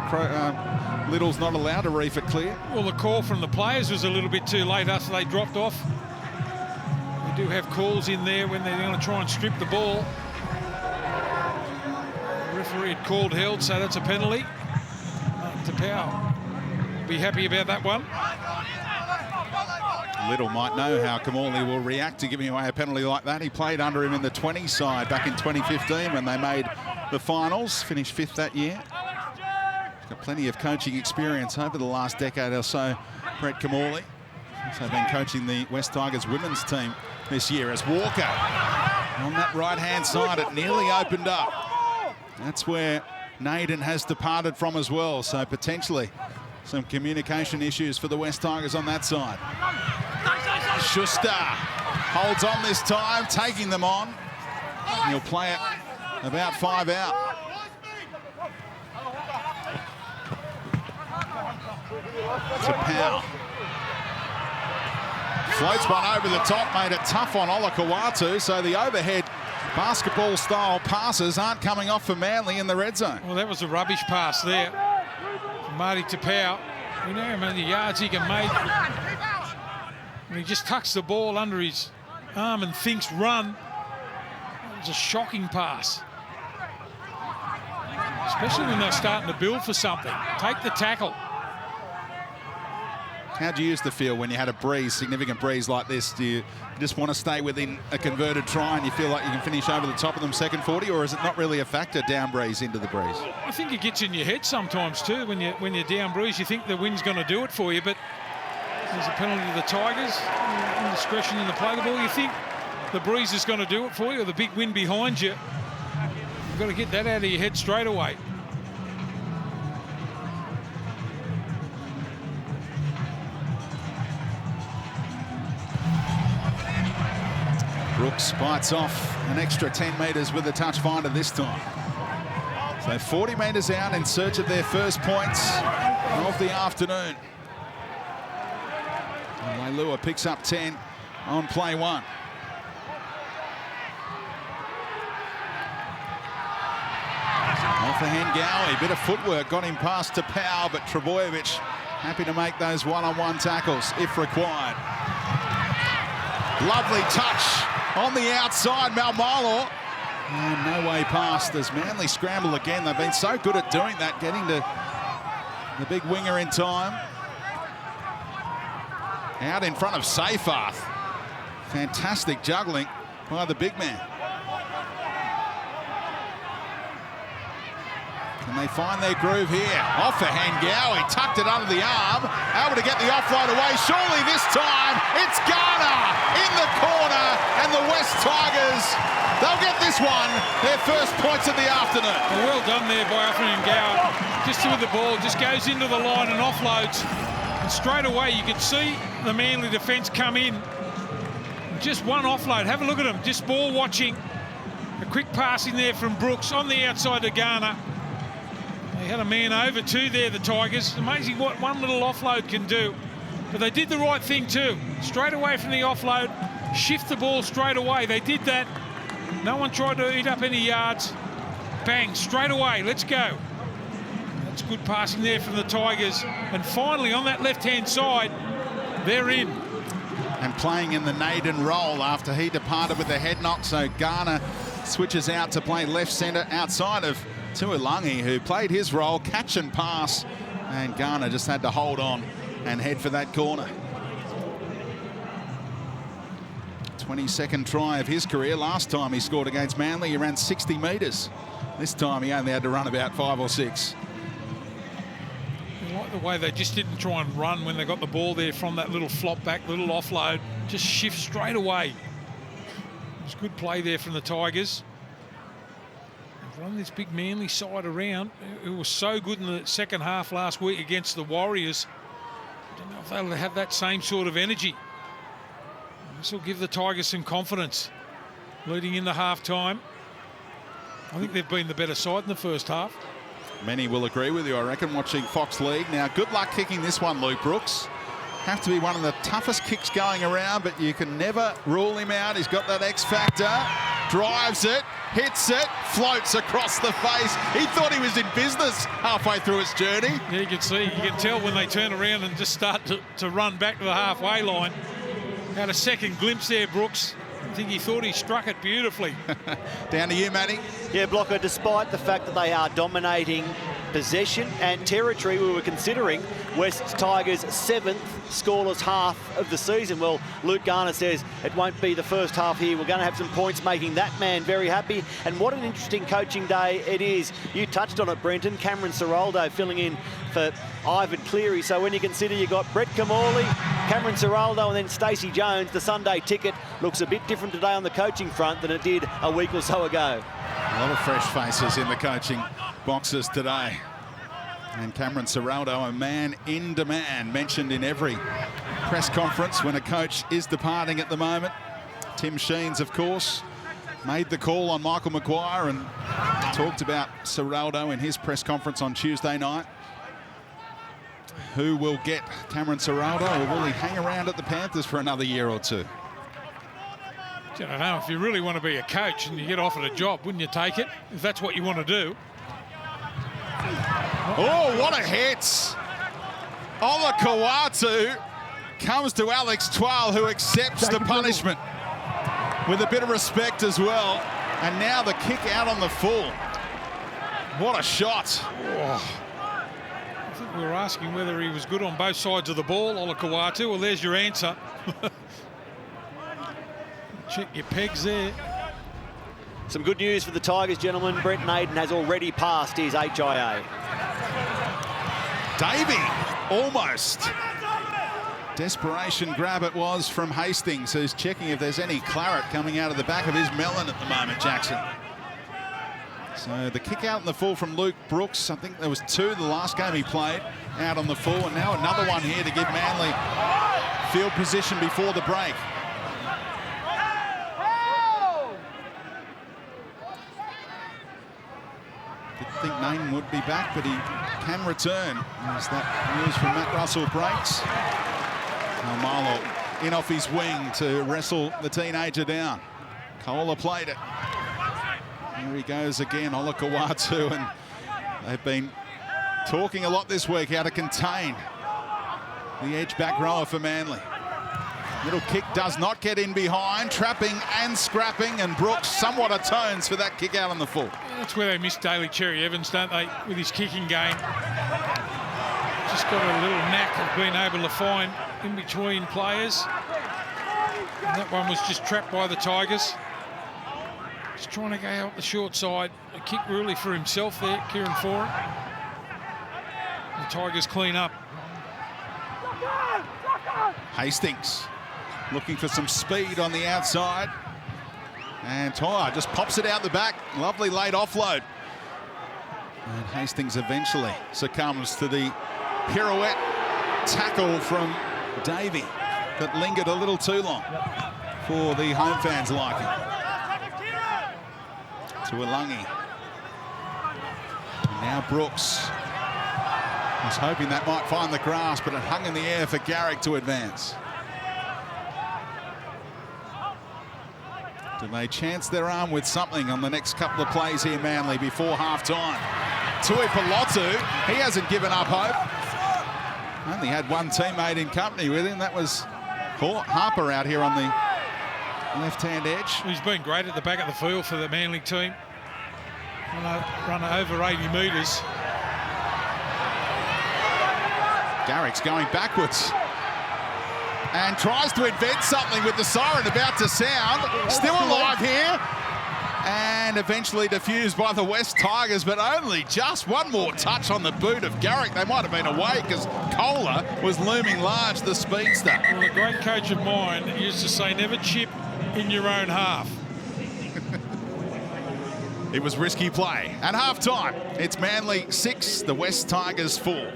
Little's not allowed to reef it clear. Well, the call from the players was a little bit too late after they dropped off. We do have calls in there when they're going to try and strip the ball. The referee had called held, so that's a penalty. Tapau be happy about that one. Little might know how Kamali will react to giving away a penalty like that. He played under him in the 20 side back in 2015 when they made the finals, finished 5th that year. He's got plenty of coaching experience over the last decade or so, Brett Kamali. Also been coaching the West Tigers women's team this year as Walker on that right-hand side. It nearly opened up. That's where Naden has departed from as well, so potentially some communication issues for the West Tigers on that side. Schuster holds on this time, taking them on. He'll play it about 5 out. Tapau floats one over the top, made it tough on Olakau'atu, so the overhead basketball-style passes aren't coming off for Manly in the red zone. Well, that was a rubbish pass there from Marty Tapau. We know how many yards he can make. And he just tucks the ball under his arm and thinks run. It was a shocking pass. Especially when they're starting to build for something. Take the tackle. How'd you use the field when you had a breeze, significant breeze like this? Do you just want to stay within a converted try and you feel like you can finish over the top of them second 40, or is it not really a factor, down breeze into the breeze? I think it gets in your head sometimes too. When you're down breeze, you think the wind's going to do it for you, but there's a penalty to the Tigers, indiscretion in the play of the ball. You think the breeze is going to do it for you, or the big wind behind you. You've got to get that out of your head straight away. Brooks bites off an extra 10 metres with a touch finder this time. So 40 metres out in search of their first points of the afternoon. And Leilua picks up 10 on play 1. Off the hand, Gowie, bit of footwork got him past Tapau, but Trebojevic happy to make those one-on-one tackles if required. Lovely touch on the outside, Malmolo. And no way past as Manly scramble again. They've been so good at doing that, getting to the big winger in time. Out in front of Seyfarth. Fantastic juggling by the big man. Can they find their groove here? Off for Hangao, he tucked it under the arm, able to get the offload away. Surely this time, it's Garner in the corner, and the West Tigers, they'll get this one, their first points of the afternoon. Well done there by Hangao. Just with the ball, just goes into the line and offloads. And straight away, you could see the Manly defence come in. Just one offload. Have a look at him, just ball watching. A quick pass in there from Brooks on the outside to Garner. They had a man over too there, the Tigers. Amazing what one little offload can do. But they did the right thing too. Straight away from the offload, shift the ball straight away. They did that. No one tried to eat up any yards. Bang, straight away, let's go. That's good passing there from the Tigers. And finally, on that left-hand side, they're in. And playing in the Naden role after he departed with the head knock. So Garner switches out to play left centre outside of Tuilangi, who played his role, catch and pass, and Garner just had to hold on and head for that corner. 22nd try of his career. Last time he scored against Manly, he ran 60 metres. This time he only had to run about 5 or 6. I like the way they just didn't try and run when they got the ball there from that little flop back, little offload. Just shift straight away. It was good play there from the Tigers. Run this big Manly side around. It was so good in the second half last week against the Warriors. I don't know if they'll have that same sort of energy. This will give the Tigers some confidence leading into half-time. I think they've been the better side in the first half. Many will agree with you, I reckon, watching Fox League. Now, good luck kicking this one, Luke Brooks. Have to be one of the toughest kicks going around, but you can never rule him out. He's got that X factor. Drives it, hits it, floats across the face. He thought he was in business halfway through his journey. Yeah, you can tell when they turn around and just start to run back to the halfway line. Had a second glimpse there, Brooks. I think he thought he struck it beautifully. Down to you, Matty. Yeah, Blocker, despite the fact that they are dominating possession and territory, we were considering West Tigers' 7th scoreless half of the season. Well, Luke Garner says it won't be the first half here. We're going to have some points, making that man very happy. And what an interesting coaching day it is. You touched on it, Brenton. Cameron Ciraldo filling in for Ivan Cleary. So when you consider you got Brett Kamali, Cameron Ciraldo and then Stacey Jones, the Sunday ticket looks a bit different today on the coaching front than it did a week or so ago. A lot of fresh faces in the coaching boxes today. And Cameron Ciraldo, a man in demand, mentioned in every press conference when a coach is departing at the moment. Tim Sheens, of course, made the call on Michael Maguire and talked about Ciraldo in his press conference on Tuesday night. Who will get Cameron Ciraldo, or will he hang around at the Panthers for another year or two? I don't know, if you really want to be a coach and you get offered a job, wouldn't you take it? If that's what you want to do. Oh, what a hit! Ola Kawatu comes to Alex Twal, who accepts the punishment with a bit of respect as well. And now the kick out on the full. What a shot. Oh. I think we were asking whether he was good on both sides of the ball, Ola Kawatu. Well, there's your answer. Check your pegs there. Some good news for the Tigers, gentlemen. Brent Naden has already passed his HIA. Davey, almost. Desperation grab it was from Hastings, who's checking if there's any claret coming out of the back of his melon at the moment, Jackson. So the kick out in the full from Luke Brooks. I think there was 2 the last game he played out on the full, and now another one here to give Manly field position before the break. Didn't think Naden would be back, but he can return. As that news from Matt Russell breaks. Marlo in off his wing to wrestle the teenager down. Kola played it. Here he goes again, Ola Kawatu, and they've been talking a lot this week how to contain the edge back rower for Manly. Little kick does not get in behind, trapping and scrapping, and Brooks somewhat atones for that kick out on the full. That's where they miss Daly Cherry Evans, don't they, with his kicking game. just got a little knack of being able to find in between players. And that one was just trapped by the Tigers. Just trying to go out the short side. A kick really for himself there, Kieran Foran. The Tigers clean up. Hastings looking for some speed on the outside. And Tyre just pops it out the back. Lovely late offload. And Hastings eventually succumbs to the pirouette tackle from Davey that lingered a little too long for the home fans' liking. To Ilungi. And now Brooks. I was hoping that might find the grass, but it hung in the air for Garrick to advance. Do they chance their arm with something on the next couple of plays here, Manly, before half-time? Tui Pelotu, he hasn't given up hope. Only had one teammate in company with him. That was Harper out here on the left-hand edge. He's been great at the back of the field for the Manly team. Run over 80 metres. Garrick's going backwards and tries to invent something with the siren about to sound. Still alive here and eventually diffused by the West Tigers, but only just one more touch on the boot of Garrick. They might have been away because Kohler was looming large, the speedster. Well, a great coach of mine used to say, never chip in your own half. It was risky play. At half-time, it's Manly 6, the West Tigers 4.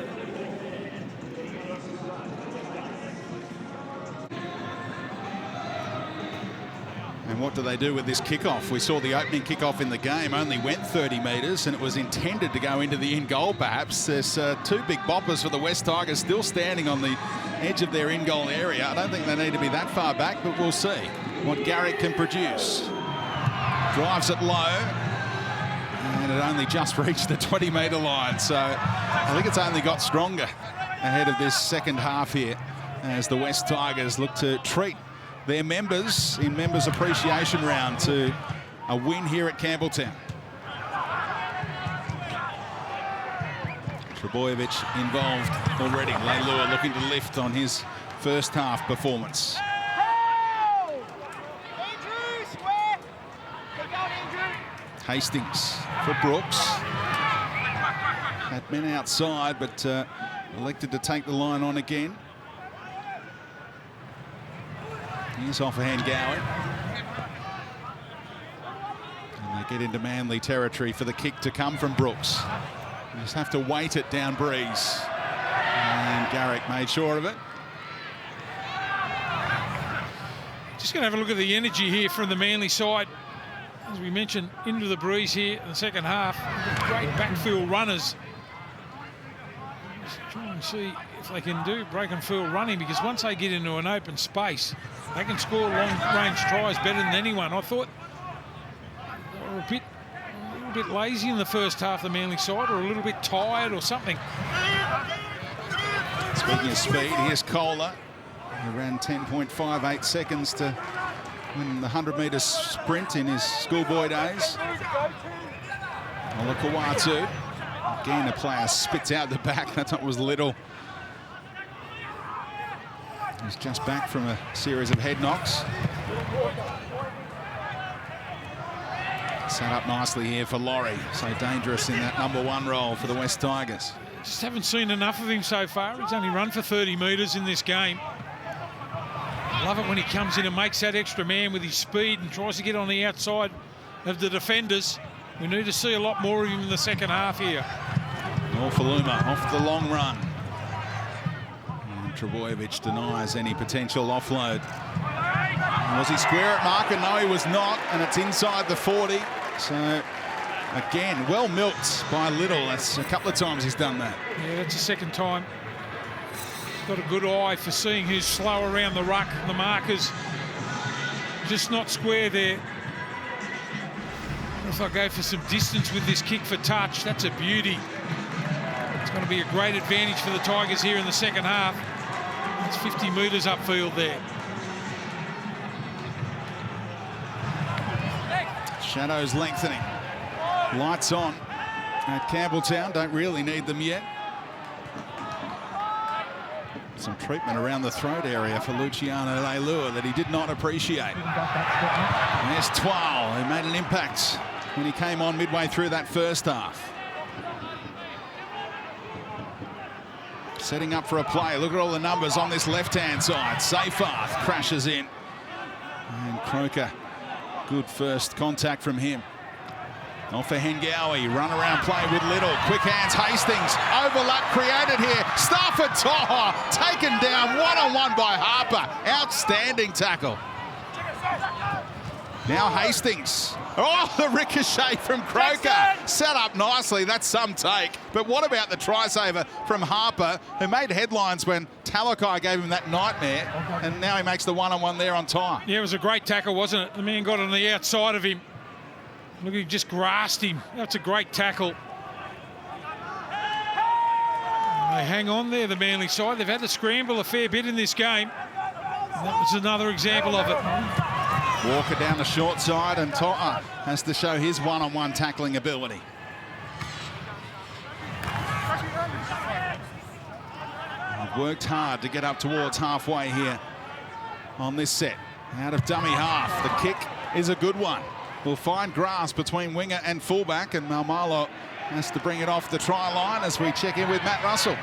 And what do they do with this kickoff? We saw the opening kickoff in the game only went 30 metres and it was intended to go into the in-goal perhaps. There's two big boppers for the West Tigers still standing on the edge of their in-goal area. I don't think they need to be that far back, but we'll see what Garrick can produce. Drives it low and it only just reached the 20-metre line. So I think it's only got stronger ahead of this second half here as the West Tigers look to treat their members in Members Appreciation Round to a win here at Campbelltown. Trebojevic involved already. Leilua looking to lift on his first half performance. Hastings for Brooks. Had men outside, but elected to take the line on again. Here's Offahan Gowie. And they get into Manly territory for the kick to come from Brooks. You just have to wait it down Breeze. And Garrick made sure of it. Just going to have a look at the energy here from the Manly side. As we mentioned, into the Breeze here in the second half. Great backfield runners. Just try and see if they can do break and field running, because once they get into an open space, they can score long-range tries better than anyone. I thought they were a little bit lazy in the first half, the Manly side, or a little bit tired or something. Speaking of speed, here's Kohler. He ran 10.58 seconds to win the 100-metre sprint in his schoolboy days. Olakawatu. Again, a player spits out the back. That time was Little. He's just back from a series of head knocks. Set up nicely here for Laurie. So dangerous in that #1 role for the West Tigers. Just haven't seen enough of him so far. He's only run for 30 metres in this game. Love it when he comes in and makes that extra man with his speed and tries to get on the outside of the defenders. We need to see a lot more of him in the second half here. Norfoluma off the long run. And Trebojevic denies any potential offload. Was he square at marker? No, he was not. And it's inside the 40. So, again, well milked by Little. That's a couple of times he's done that. Yeah, that's the second time. Got a good eye for seeing who's slow around the ruck. The markers just not square there. If I go for some distance with this kick for touch, that's a beauty. It's going to be a great advantage for the Tigers here in the second half. It's 50 metres upfield there. Shadows lengthening. Lights on at Campbelltown. Don't really need them yet. Some treatment around the throat area for Luciano Leilua that he did not appreciate. And there's Twal, who made an impact when he came on midway through that first half. Setting up for a play. Look at all the numbers on this left-hand side. Seyfarth crashes in. And Croker, good first contact from him. Off for Hengawi, run around play with Little. Quick hands, Hastings. Overlap created here. Stafford Toha taken down one-on-one by Harper. Outstanding tackle. Now Hastings. Oh, the ricochet from Croker. Set up nicely. That's some take. But what about the try saver from Harper, who made headlines when Talakai gave him that nightmare, and now he makes the one-on-one there on time. Yeah, it was a great tackle, wasn't it? The man got on the outside of him. Look, he just grasped him. That's a great tackle. They hang on there, the Manly side. They've had to scramble a fair bit in this game. And that was another example of it. Walker down the short side, and To'a has to show his one-on-one tackling ability. I've worked hard to get up towards halfway here on this set. Out of dummy half, the kick is a good one. Will find grass between winger and fullback, and Maumalo has to bring it off the try line as we check in with Matt Russell.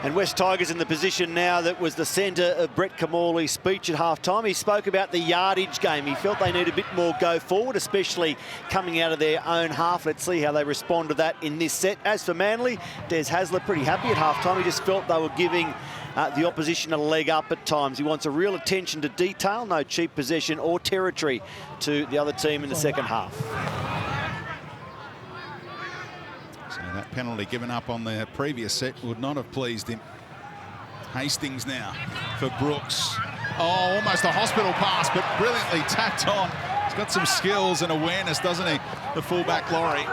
And West Tigers in the position now that was the centre of Brett Kamali's speech at half-time. He spoke about the yardage game. He felt they need a bit more go forward, especially coming out of their own half. Let's see how they respond to that in this set. As for Manly, Des Hasler pretty happy at half-time. He just felt they were giving the opposition a leg up at times. He wants a real attention to detail, no cheap possession or territory to the other team in the second half. So that penalty given up on the previous set would not have pleased him. Hastings now for Brooks. Oh, almost a hospital pass, but brilliantly tacked on. He's got some skills and awareness, doesn't he, the fullback Laurie.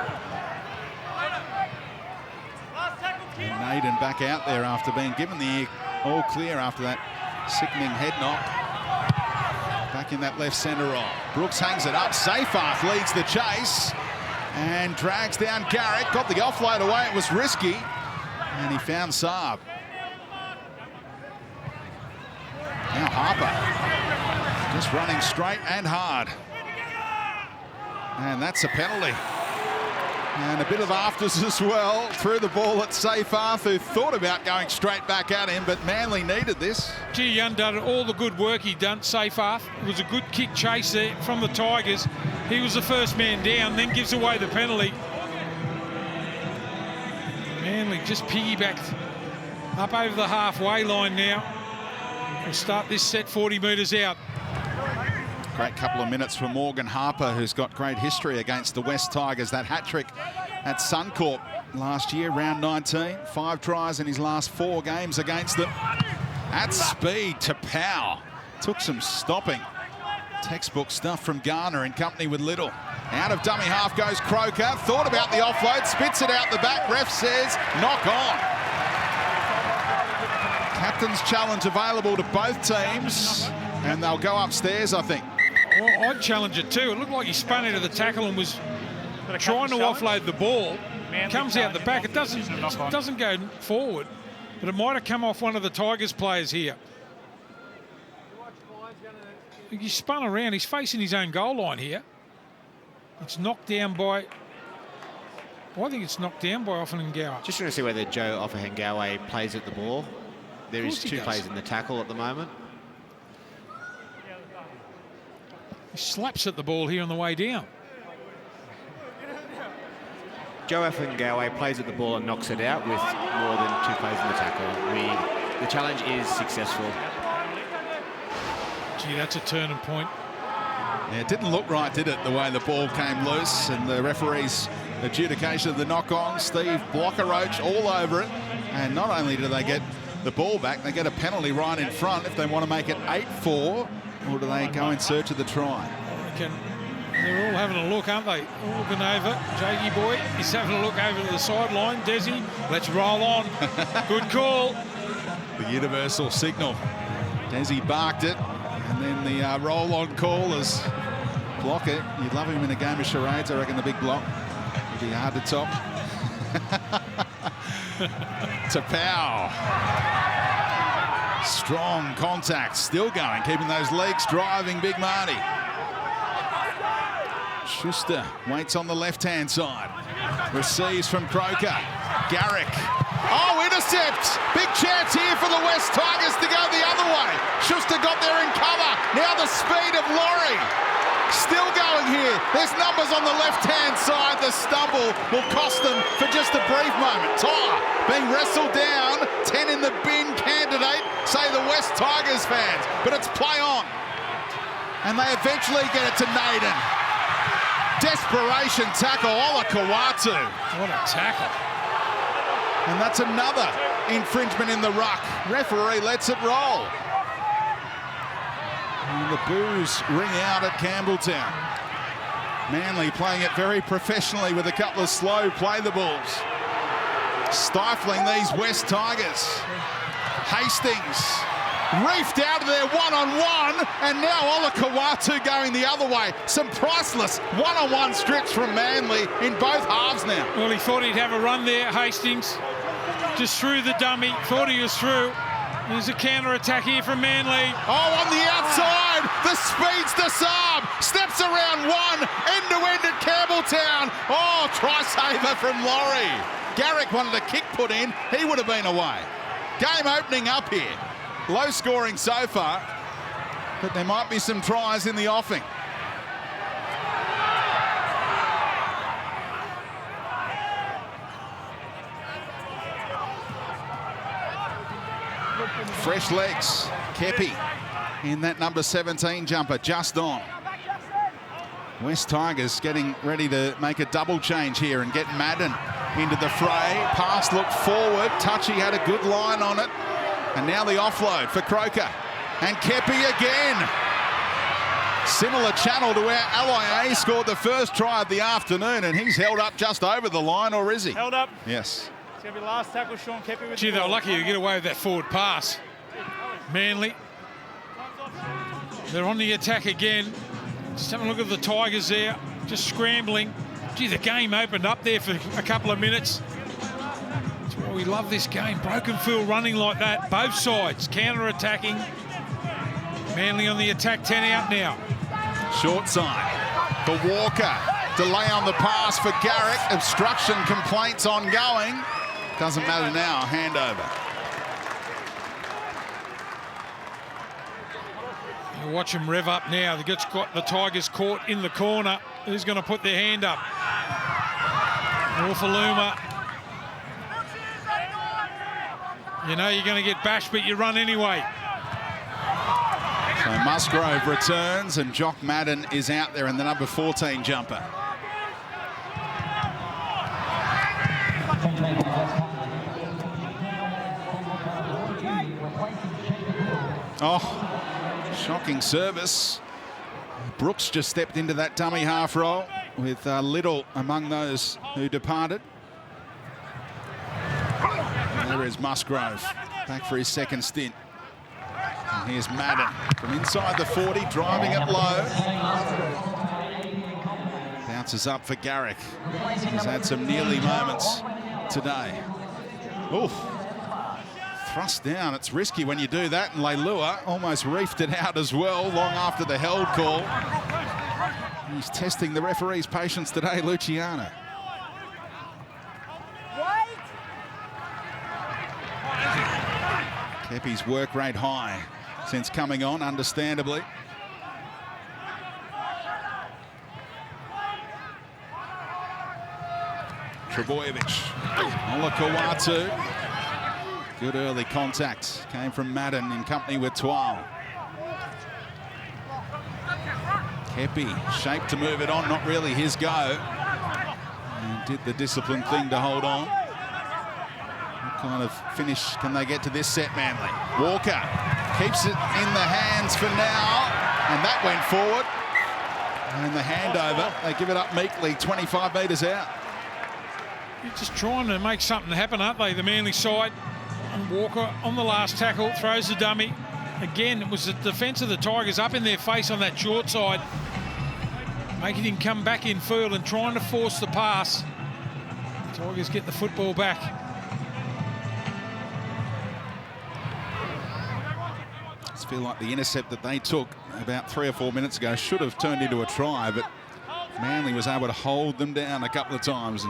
And Naden back out there after being given the all clear after that sickening head knock. Back in that left centre role. Brooks hangs it up. Seyfarth leads the chase and drags down Garrick. Got the offload away. It was risky. And he found Saab. Now Harper. Just running straight and hard. And that's a penalty. And a bit of afters as well. Threw the ball at Seyfarth, who thought about going straight back at him, but Manly needed this. Gee, Young done all the good work he done, Seyfarth. It was a good kick chase there from the Tigers. He was the first man down, then gives away the penalty. Manly just piggybacked up over the halfway line now. We'll start this set 40 metres out. Great couple of minutes for Morgan Harper, who's got great history against the West Tigers. That hat-trick at Suncorp last year, round 19. 5 tries in his last 4 games against them. At speed to Powell. Took some stopping. Textbook stuff from Garner in company with Little. Out of dummy half goes Croker. Thought about the offload, spits it out the back. Ref says knock on. Captain's challenge available to both teams, and they'll go upstairs, I think. Well, I'd challenge it too. It looked like he spun into the tackle and was trying to offload the ball. Comes out the back. It doesn't go forward, but it might have come off one of the Tigers players here. He spun around. He's facing his own goal line here. It's knocked down by... Well, I think it's knocked down by Offengawa. Just trying to see whether Joe Offengawa plays at the ball. There is 2 plays in the tackle at the moment. He slaps at the ball here on the way down. Joe Offengawa plays at the ball and knocks it out with more than 2 plays in the tackle. The challenge is successful. Gee, that's a turning point. Yeah, it didn't look right, did it, the way the ball came loose, and the referee's adjudication of the knock-on. Steve Blocker-Roach all over it. And not only do they get the ball back, they get a penalty right in front if they want to make it 8-4. Or do they go in search of the try? They're all having a look, aren't they? All looking over. Jakey boy, he's having a look over to the sideline. Desi, let's roll on. Good call. The universal signal. Desi barked it. And then the roll-on call is block it. You'd love him in a game of charades. I reckon the big block would be hard to top. To Powell. Strong contact, still going, keeping those legs driving, Big Marty. Schuster waits on the left-hand side. Receives from Croker. Garrick. Oh, intercept! Big chance here for the West Tigers to go the other way. Schuster got there in cover. Now the speed of Laurie. Still going here. There's numbers on the left-hand side. The stumble will cost them for just a brief moment. Tyre being wrestled down. 10 in the bin candidate, say the West Tigers fans. But it's play on. And they eventually get it to Naden. Desperation tackle, Ola Kawatu. What a tackle. And that's another infringement in the ruck. Referee lets it roll. And the boos ring out at Campbelltown. Manly playing it very professionally with a couple of slow play-the-balls. Stifling these West Tigers. Hastings reefed out of there one-on-one, and now Ola Kawatu going the other way. Some priceless one-on-one strips from Manly in both halves now. Well, he thought he'd have a run there, Hastings. Just threw the dummy, thought he was through. There's a counter-attack here from Manly. Oh, on the outside, the speedster Saab steps around one, end-to-end at Campbelltown. Oh, try-saver from Laurie. Garrick wanted a kick put in, he would have been away. Game opening up here. Low scoring so far, but there might be some tries in the offing. Fresh legs. Kepi in that number 17 jumper, just on. West Tigers getting ready to make a double change here and get Madden into the fray. Pass looked forward. Touchy had a good line on it. And now the offload for Croker. And Kepi again. Similar channel to where LIA scored the first try of the afternoon, and he's held up just over the line, or is he? Held up. Yes. It's going to be last tackle, Sean Kepi with Gee, the they were ball. lucky to get away with that forward pass. Manly. They're on the attack again. Just having a look at the Tigers there, just scrambling. Gee, the game opened up there for a couple of minutes. That's why we love this game. Broken field running like that, both sides, counter-attacking. Manly on the attack, 10 out now. Short side for Walker. Delay on the pass for Garrick. Obstruction complaints ongoing. Doesn't matter now, handover. You watch them rev up now. They've got the Tigers caught in the corner. Who's going to put their hand up? Orfaluma. You know you're going to get bashed, but you run anyway. So Musgrove returns and Jock Madden is out there in the number 14 jumper. Oh, shocking service. Brooks just stepped into that dummy half roll with Little among those who departed. And there is Musgrove, back for his second stint. And here's Madden from inside the 40, driving it low. Bounces up for Garrick. He's had some nearly moments today. Oof. Thrust down, it's risky when you do that, and Leilua almost reefed it out as well, long after the held call. He's testing the referee's patience today, Luciano. Kepi's work rate high since coming on, understandably. Trebojevic, Ola Kawatu. Good early contact came from Madden in company with Twal. Kepi, shaped to move it on, not really his go. And did the disciplined thing to hold on. What kind of finish can they get to this set, Manly? Walker keeps it in the hands for now, and that went forward. And the handover, they give it up meekly, 25 metres out. You're just trying to make something happen, aren't they, the Manly side? And Walker on the last tackle, throws the dummy. Again, it was the defence of the Tigers up in their face on that short side, making him come back in field and trying to force the pass. Tigers get the football back. feel like the intercept that they took about 3 or 4 minutes ago should have turned into a try, but Manly was able to hold them down a couple of times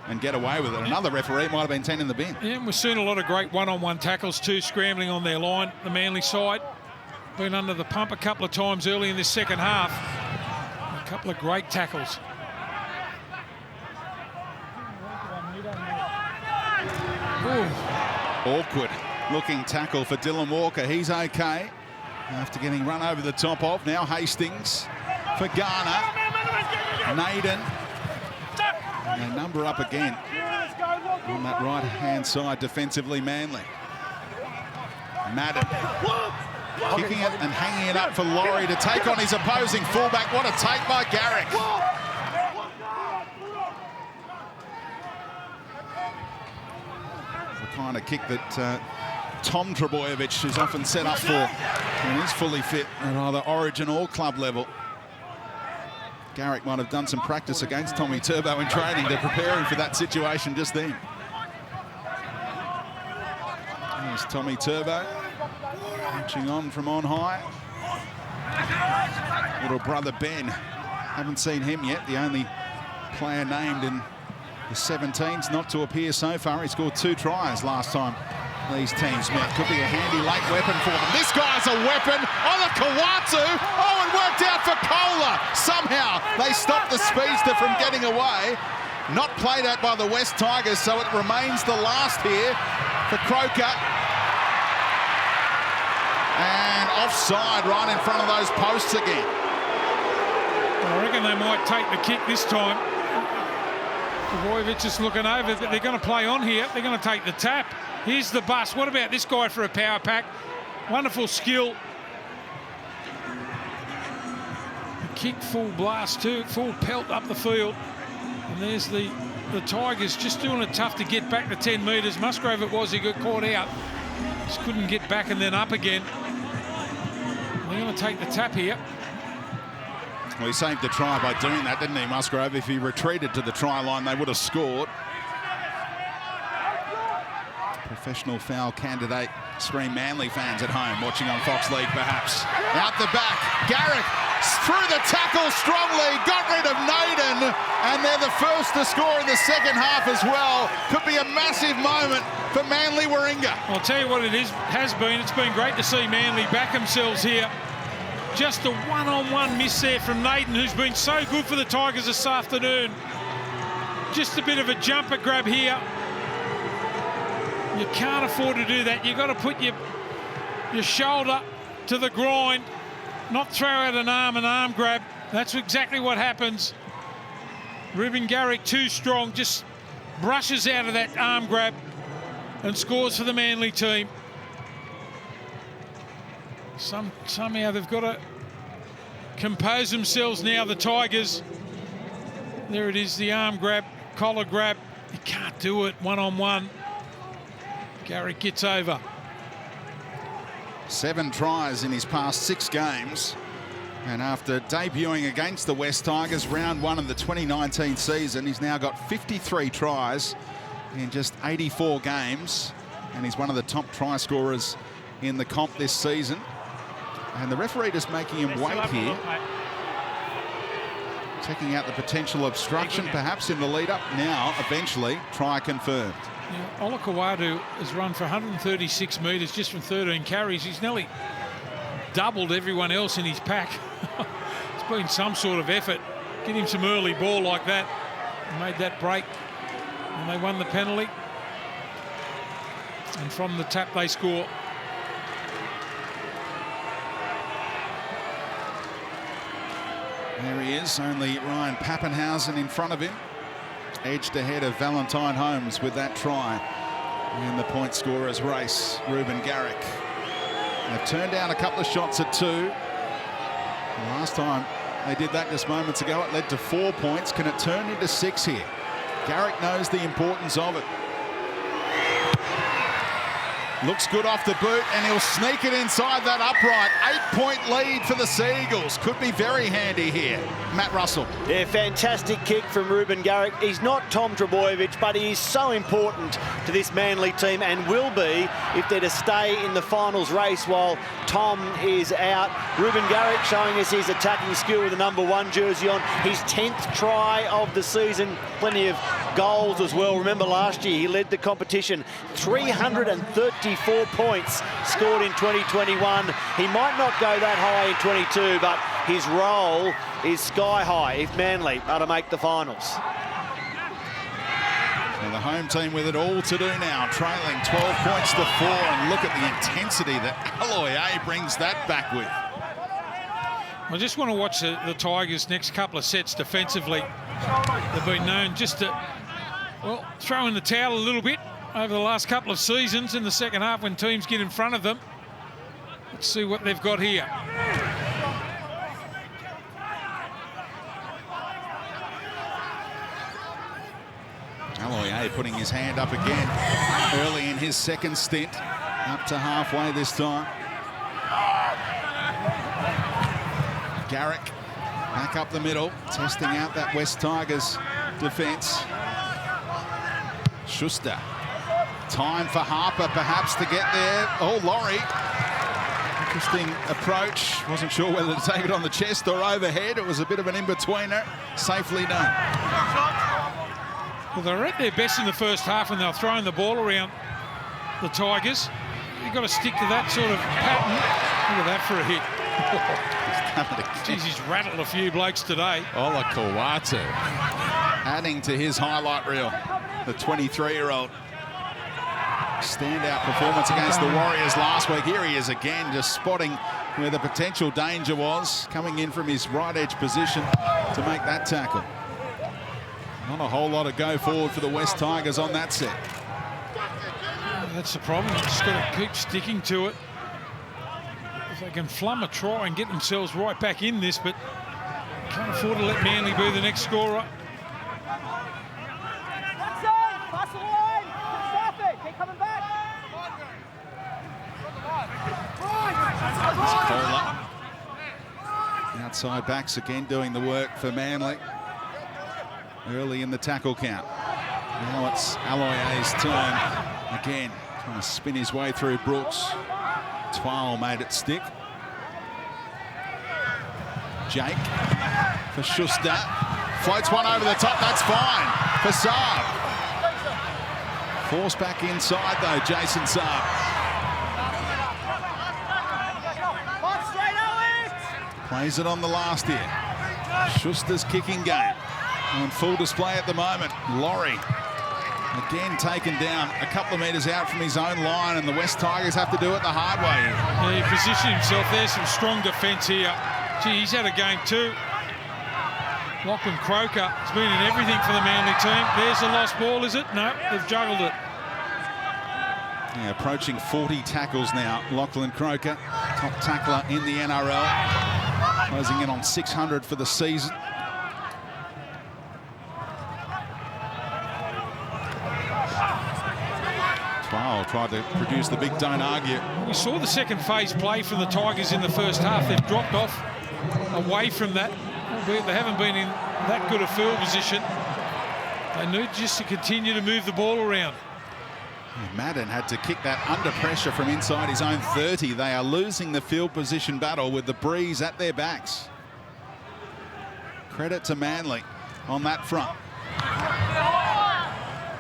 and get away with it. Another referee might have been 10 in the bin. Yeah, we've seen a lot of great one-on-one tackles too, scrambling on their line, the Manly side. Been under the pump a couple of times early in this second half. A couple of great tackles. Ooh. Awkward looking tackle for Dylan Walker. He's okay after getting run over the top of. Now Hastings for Garner. Naden. And they number up again on that right-hand side defensively, Manly. Madden kicking it and hanging it up for Laurie to take on his opposing fullback. What a take by Garrick. The kind of kick that Tom Trebojevic is often set up for when he's fully fit at either Origin or club level. Garrick might have done some practice against Tommy Turbo in training to prepare him for that situation just then. There's Tommy Turbo, watching on from on high. Little brother Ben, haven't seen him yet, the only player named in the 17s not to appear so far. He scored 2 tries last time these teams met. Could be a handy late weapon for them. This guy's a weapon on a Kawatu. Oh, it worked out for Kohler. Somehow they stopped the speedster from getting away. Not played at by the West Tigers, so it remains the last here for Croker. And offside right in front of those posts again. I reckon they might take the kick this time. Trebojevic is looking over. They're going to play on here. They're going to take the tap. Here's the bus. What about this guy for a power pack? Wonderful skill. A kick full blast too, full pelt up the field. And there's the Tigers just doing it tough to get back to 10 metres. Musgrave it was, he got caught out. Just couldn't get back and then up again. They're going to take the tap here. Well, he saved the try by doing that, didn't he, Musgrave? If he retreated to the try line, they would have scored. Professional foul candidate. Scream Manly fans at home watching on Fox League, perhaps. Out the back, Garrick through the tackle strongly, got rid of Naden, and they're the first to score in the second half as well. Could be a massive moment for Manly Warringah. I'll tell you what it has been. It's been great to see Manly back themselves here. Just a one-on-one miss there from Naden, who's been so good for the Tigers this afternoon. Just a bit of a jumper grab here. You can't afford to do that. You've got to put your shoulder to the grind, not throw out an arm grab. That's exactly what happens. Reuben Garrick, too strong, just brushes out of that arm grab and scores for the Manly team. Somehow they've got to compose themselves now, the Tigers. There it is, the arm grab, collar grab. You can't do it one-on-one. Garrick gets over. 7 tries in his past 6 games. And after debuting against the West Tigers, round 1 of the 2019 season, he's now got 53 tries in just 84 games. And he's one of the top try scorers in the comp this season. And the referee just making him wait here. Checking out the potential obstruction perhaps in the lead-up. Now, eventually, try confirmed. Yeah, Olakawadu has run for 136 metres just from 13 carries. He's nearly doubled everyone else in his pack. It's been some sort of effort. Get him some early ball like that. Made that break. And they won the penalty. And from the tap they score. There he is, only Ryan Pappenhausen in front of him. Edged ahead of Valentine Holmes with that try in the point scorers race. Reuben Garrick. They've turned down a couple of shots at 2. Last time they did that just moments ago, it led to 4 points. Can it turn into 6 here? Garrick knows the importance of it. Looks good off the boot, and he'll sneak it inside that upright. 8-point lead for the Seagulls. Could be very handy here. Matt Russell. Yeah, fantastic kick from Ruben Garrick. He's not Tom Trbojevic, but he is so important to this Manly team and will be if they're to stay in the finals race while Tom is out. Ruben Garrick showing us his attacking skill with the #1 jersey on. His 10th try of the season. Plenty of goals as well. Remember last year he led the competition. 334 points scored in 2021. He might not go that high in 22, but his role is sky high if Manly are to make the finals. And the home team with it all to do now, trailing 12 points to 4, and look at the intensity that Alloy brings that back with. I just want to watch the Tigers' next couple of sets defensively. They've been known just to, well, throw in the towel a little bit over the last couple of seasons in the second half when teams get in front of them. Let's see what they've got here. Alloy putting his hand up again early in his second stint, up to halfway this time. Garrick back up the middle, testing out that West Tigers defence. Schuster. Time for Harper perhaps to get there. Oh, Laurie. Interesting approach. Wasn't sure whether to take it on the chest or overhead. It was a bit of an in-betweener. Safely done. Well, they were at their best in the first half when they were throwing the ball around, the Tigers. You've got to stick to that sort of pattern. Look at that for a hit. Jeez, he's rattled a few blokes today. Ola Kawatu adding to his highlight reel. The 23-year-old. Standout performance against the Warriors last week. Here he is again, just spotting where the potential danger was, coming in from his right edge position to make that tackle. Not a whole lot of go forward for the West Tigers on that set. That's the problem. They've just got to keep sticking to it. If they can flum a try and get themselves right back in this, but can't afford to let Manly be the next scorer. Outside backs again doing the work for Manly early in the tackle count. Now it's Alloy's turn again, trying to spin his way through Brooks. Twal made it stick. Jake for Schuster. Floats one over the top, that's fine for Saab. Forced back inside though, Jason Saab. Plays it on the last here. Schuster's kicking game on full display at the moment. Laurie again taken down a couple of metres out from his own line, and the West Tigers have to do it the hard way. Yeah, he positioned himself there. Some strong defence here. Gee, he's had a game too. Lachlan Croker has been in everything for the Manly team. There's a lost ball, is it? No, they've juggled it. Yeah, approaching 40 tackles now. Lachlan Croker, top tackler in the NRL. Closing in on 600 for the season. Twal tried to produce the big don't argue. We saw the second phase play from the Tigers in the first half. They've dropped off away from that. Albeit they haven't been in that good a field position. They need just to continue to move the ball around. Madden had to kick that under pressure from inside his own 30. They are losing the field position battle with the breeze at their backs. Credit to Manly on that front.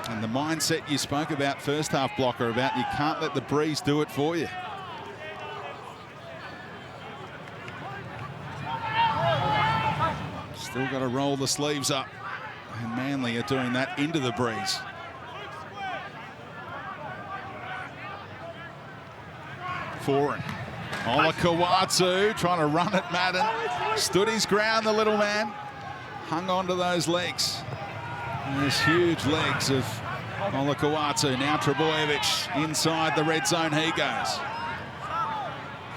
And the mindset you spoke about first half, Blocker, about you can't let the breeze do it for you. Still got to roll the sleeves up. And Manly are doing that into the breeze. Foreign. Ola Kawatu trying to run at Madden. Stood his ground, the little man. Hung on to those legs. Those huge legs of Ola Kawatu. Now Trbojevic inside the red zone he goes.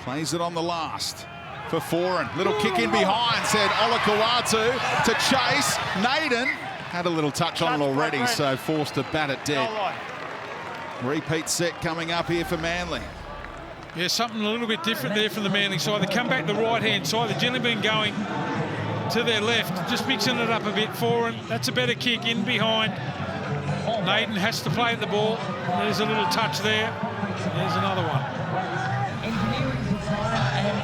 Plays it on the last for Foreign. Little kick in behind, said Ola Kawatu to chase. Naden had a little touch on it already, so forced to bat it dead. Repeat set coming up here for Manly. Yeah, something a little bit different there from the Manly side. They come back the right-hand side. They've generally been going to their left, just mixing it up a bit for him. That's a better kick in behind. Naden has to play at the ball. There's a little touch there. There's another one.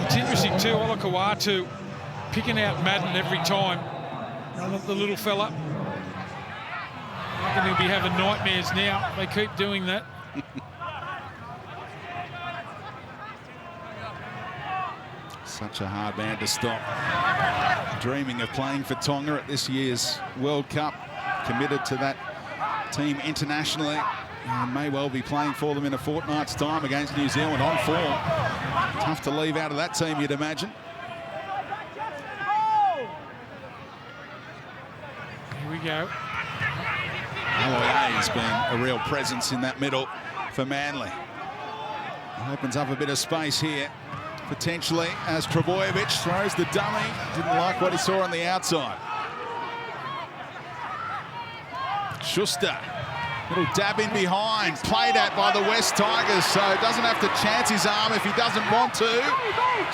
It's interesting too, Olakau'atu picking out Madden every time. The little fella. I reckon he'll be having nightmares now. They keep doing that. Such a hard man to stop. Dreaming of playing for Tonga at this year's World Cup. Committed to that team internationally. And may well be playing for them in a fortnight's time against New Zealand on form. Tough to leave out of that team, you'd imagine. Here we go. Aloiai's been a real presence in that middle for Manly. Opens up a bit of space here, potentially, as Trbojevic throws the dummy. Didn't like what he saw on the outside. Schuster, little dab in behind, played at by the West Tigers, so doesn't have to chance his arm if he doesn't want to.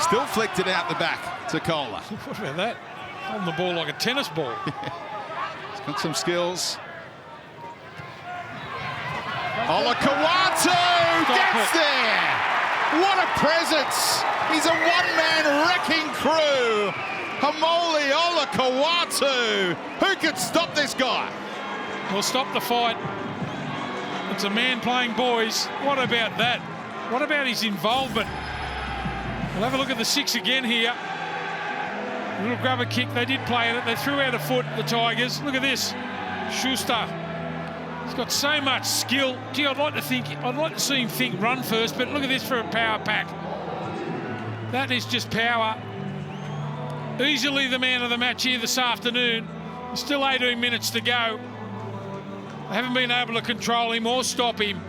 Still flicked it out the back to Kohler. What about that? Holding the ball like a tennis ball. He's got some skills. Olakau'atu gets there. What a presence. He's a one-man wrecking crew. Hamoli Olakau'atu. Who could stop this guy? Well, stop the fight. It's a man playing boys. What about that? What about his involvement? We'll have a look at the 6 again here. A little grubber kick. They did play at it. They threw out a foot, the Tigers. Look at this. Schuster. He's got so much skill. Gee, I'd like to see him think run first, but look at this for a power pack. That is just power. Easily the man of the match here this afternoon. Still 18 minutes to go. They haven't been able to control him or stop him.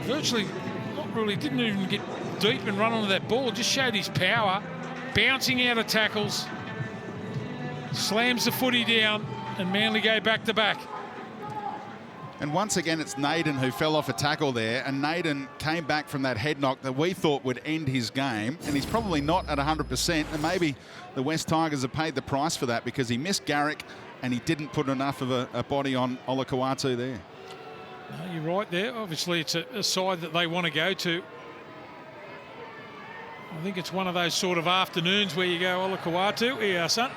Virtually, not really, didn't even get deep and run onto that ball. Just showed his power. Bouncing out of tackles. Slams the footy down. And Manly go back to back. And once again, it's Naden who fell off a tackle there, and Naden came back from that head knock that we thought would end his game, and he's probably not at 100%, and maybe the West Tigers have paid the price for that because he missed Garrick and he didn't put enough of a body on Olakau'atu there. No, you're right there. Obviously, it's a side that they want to go to. I think it's one of those sort of afternoons where you go, Olakau'atu, here you are, son.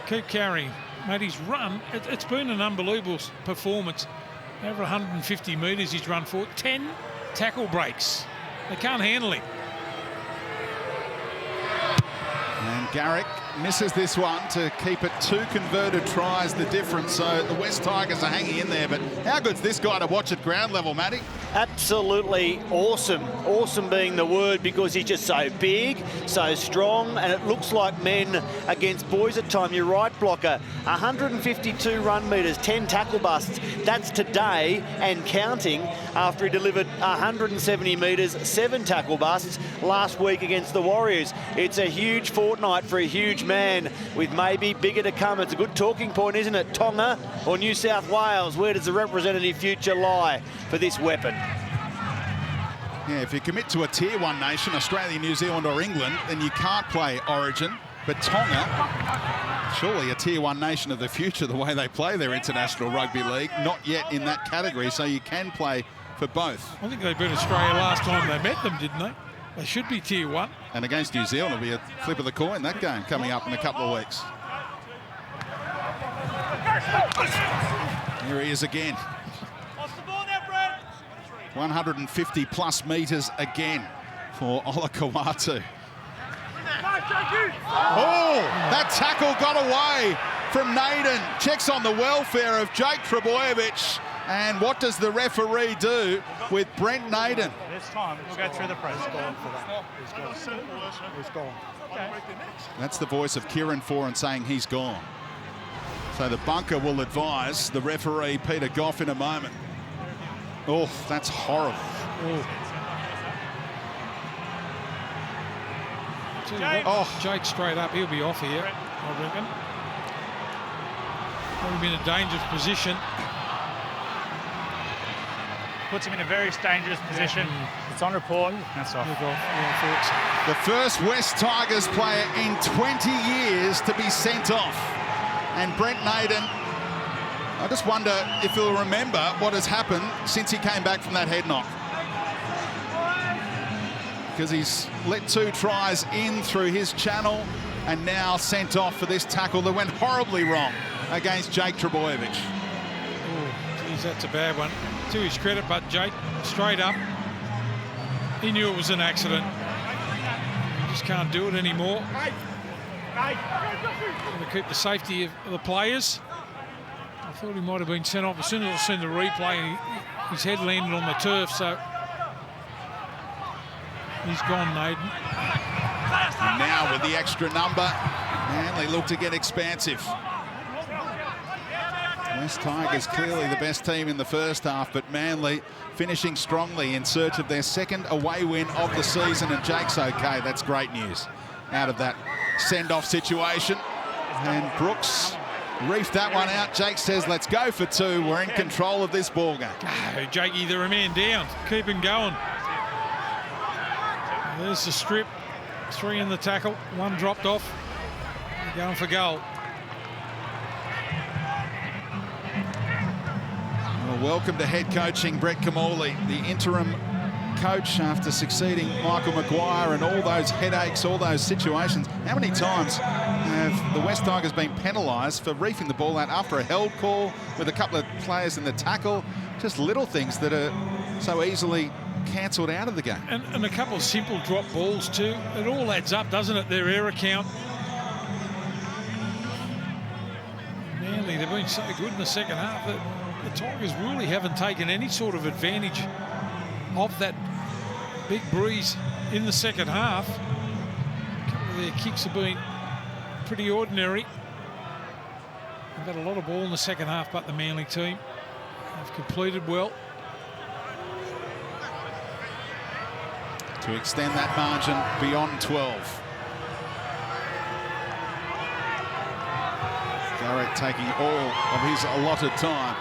Keep carrying. Mate, he's run. It's been an unbelievable performance. Over 150 metres he's run for. 10 tackle breaks. They can't handle him. And Garrick misses this one to keep it 2 converted tries the difference. So the West Tigers are hanging in there. But how good's this guy to watch at ground level, Matty? Absolutely awesome. Awesome being the word, because he's just so big, so strong, and it looks like men against boys at time. You're right, Blocker. 152 run metres, 10 tackle busts. That's today and counting after he delivered 170 metres, 7 tackle busts last week against the Warriors. It's a huge fortnight for a huge man with maybe bigger to come. It's a good talking point, isn't it? Tonga or New South Wales? Where does the representative future lie for this weapon? Yeah, if you commit to a Tier 1 nation, Australia, New Zealand or England, then you can't play Origin. But Tonga, surely a Tier 1 nation of the future, the way they play their International Rugby League, not yet in that category, so you can play for both. I think they beat Australia last time they met them, didn't they? They should be Tier 1. And against New Zealand, it'll be a flip of the coin, that game, coming up in a couple of weeks. Here he is again. 150 plus metres again for Olakau'atu. Oh, that tackle got away from Naden. Checks on the welfare of Jake Trbojevic. And what does the referee do with Brent Naden? This time, we'll go through the press. He's gone for that. He's gone. He's gone. Okay. That's the voice of Kieran Foran saying he's gone. So the bunker will advise the referee, Peter Goff, in a moment. Oh, that's horrible. Oh. Jake straight up, he'll be off here, I reckon. Put him in a dangerous position. Puts him in a very dangerous position. It's on report. That's off. The first West Tigers player in 20 years to be sent off. And Brent Naden, I just wonder if he'll remember what has happened since he came back from that head knock. Because he's let 2 tries in through his channel and now sent off for this tackle that went horribly wrong against Jake Trbojevic. Oh, geez, that's a bad one. To his credit, but Jake, straight up, he knew it was an accident. He just can't do it anymore. To keep the safety of the players. I thought he might have been sent off as soon as I seen the replay and his head landed on the turf, so he's gone, Naden. And now with the extra number, Manly look to get expansive. West Tigers clearly the best team in the first half, but Manly finishing strongly in search of their second away win of the season, and Jake's okay. That's great news out of that send-off situation. And Brooks reefed that one out. Jake says, let's go for 2. We're in control of this ball game. Oh, Jakey, they're a man down. Keep him going. There's the strip. 3 in the tackle. 1 dropped off. They're going for goal. Well, welcome to head coaching Brett Kamali, the interim coach after succeeding Michael Maguire and all those headaches, all those situations. How many times have the West Tigers been penalised for reefing the ball out after a held call with a couple of players in the tackle? Just little things that are so easily cancelled out of the game. And a couple of simple drop balls too. It all adds up, doesn't it, their error count? Manly, they've been so good in the second half that the Tigers really haven't taken any sort of advantage of that big breeze in the second half. A couple of their kicks have been pretty ordinary. They've had a lot of ball in the second half, but the Manly team have completed well. To extend that margin beyond 12. Garrett taking all of his allotted time.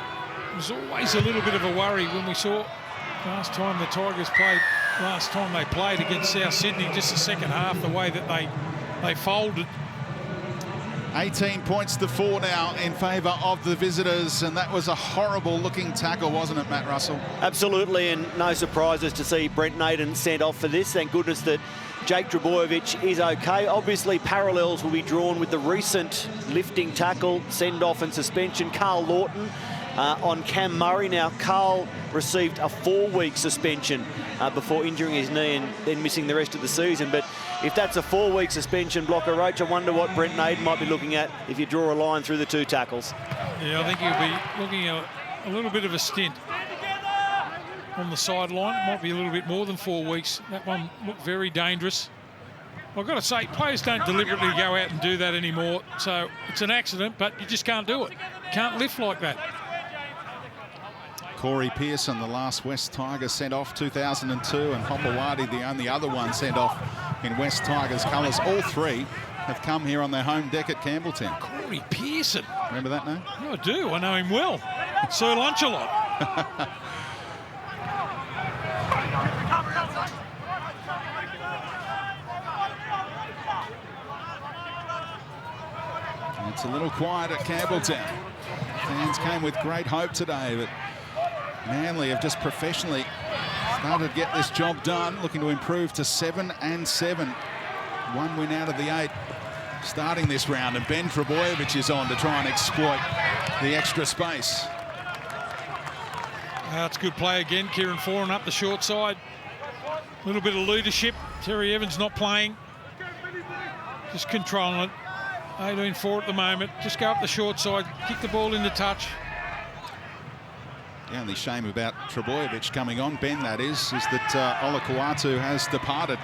It was always a little bit of a worry when we saw last time the Tigers played, last time they played against South Sydney, just the second half, the way that they folded. 18 points to 4 now in favour of the visitors, and that was a horrible looking tackle, wasn't it, Matt Russell? Absolutely, and no surprises to see Brent Naden sent off for this. Thank goodness that Jake Trbojevic is okay. Obviously, parallels will be drawn with the recent lifting tackle, send-off and suspension. Carl Lawton on Cam Murray. Now, Carl received a 4-week suspension before injuring his knee and then missing the rest of the season. But if that's a 4-week suspension, Blocker Roach, I wonder what Brent Naden might be looking at if you draw a line through the 2 tackles. Yeah, I think he'll be looking at a little bit of a stint on the sideline. It might be a little bit more than 4 weeks. That one looked very dangerous. I've got to say, players don't deliberately go out and do that anymore. So it's an accident, but you just can't do it. Can't lift like that. Corey Pearson, the last West Tigers sent off 2002, and Hopewadi, the only other one sent off in West Tigers colours. All 3 have come here on their home deck at Campbelltown. Corey Pearson. Remember that name? Yeah, I do. I know him well. Sir Lunch-a-Lot. It's a little quiet at Campbelltown. Fans came with great hope today, but Manly have just professionally started to get this job done, looking to improve to 7-7. 1 win out of the 8 starting this round, and Ben Trbojevic is on to try and exploit the extra space. That's a good play again. Kieran Foran up the short side. A little bit of leadership. Terry Evans not playing. Just controlling it. 18-4 at the moment. Just go up the short side, kick the ball into touch. The only shame about Trbojevic coming on, Ben, that is that Olakau'atu has departed.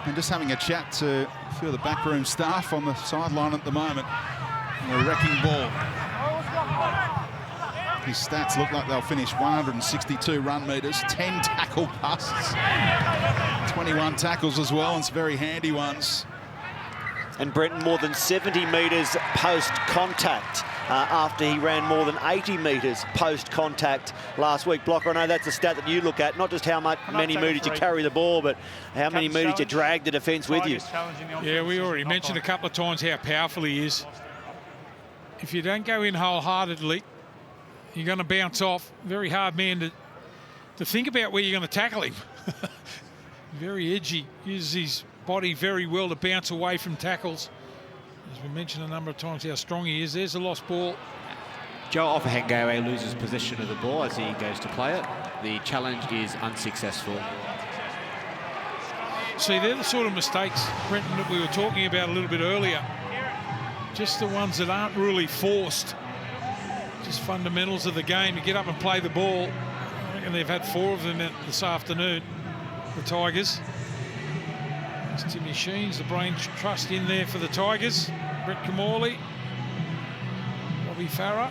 And just having a chat to a few of the backroom staff on the sideline at the moment. And a wrecking ball. His stats look like they'll finish 162 run metres, 10 tackle passes, 21 tackles as well, and some very handy ones. And Brenton more than 70 metres post-contact after he ran more than 80 metres post-contact last week. Blocker, I know that's a stat that you look at, not just how many metres you carry the ball, but how many metres you drag the defence with you. Yeah, we already mentioned a couple of times how powerful he is. If you don't go in wholeheartedly, you're going to bounce off. Very hard man to think about where you're going to tackle him. Very edgy, uses his body very well to bounce away from tackles. As we mentioned a number of times how strong he is. There's a lost ball. Joe Offahengawe loses possession of the ball as he goes to play it. The challenge is unsuccessful. See, they're the sort of mistakes, Brenton, that we were talking about a little bit earlier. Just the ones that aren't really forced. Just fundamentals of the game. You get up and play the ball. I reckon they've had 4 of them this afternoon, the Tigers. There's Timmy Sheens, the brain trust in there for the Tigers. Brett Camorley, Robbie Farah.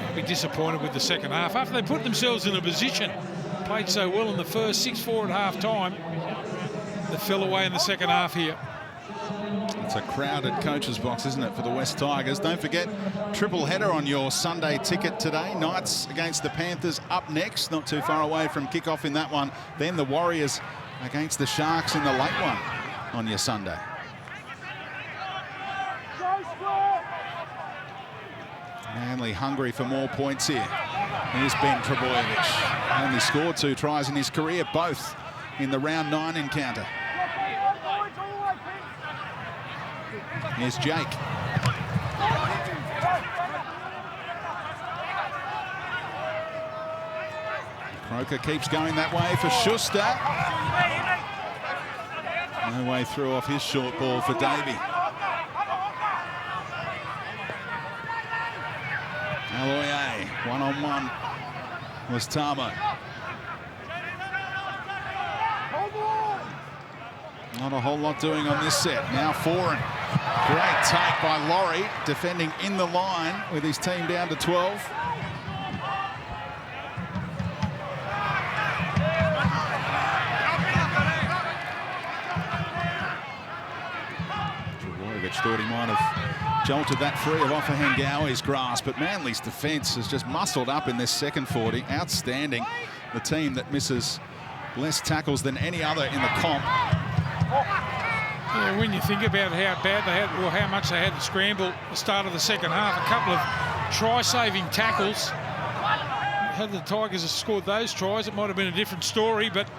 I'll be disappointed with the second half. After they put themselves in a position, played so well in the first 6-4 at half-time, they fell away in the second half here. It's a crowded coach's box, isn't it, for the West Tigers? Don't forget, triple header on your Sunday ticket today. Knights against the Panthers up next, not too far away from kickoff in that one. Then the Warriors against the Sharks in the late one on your Sunday. Manly hungry for more points here. Here's Ben Trebojevic. Only scored 2 tries in his career, both in the round 9 encounter. Here's Jake. Croker keeps going that way for Schuster. No way through off his short ball for Davey. Aloye, one-on-one was Tamo. Not a whole lot doing on this set. Now Foran. Great take by Laurie, defending in the line with his team down to 12. Trebojevic thought he might have jolted that free of Offahengawe's grasp, but Manly's defence has just muscled up in this second 40. Outstanding. The team that misses less tackles than any other in the comp. Yeah, when you think about how bad they had, or how much they had to scramble at the start of the second half, a couple of try-saving tackles. Had the Tigers have scored those tries, it might have been a different story, but...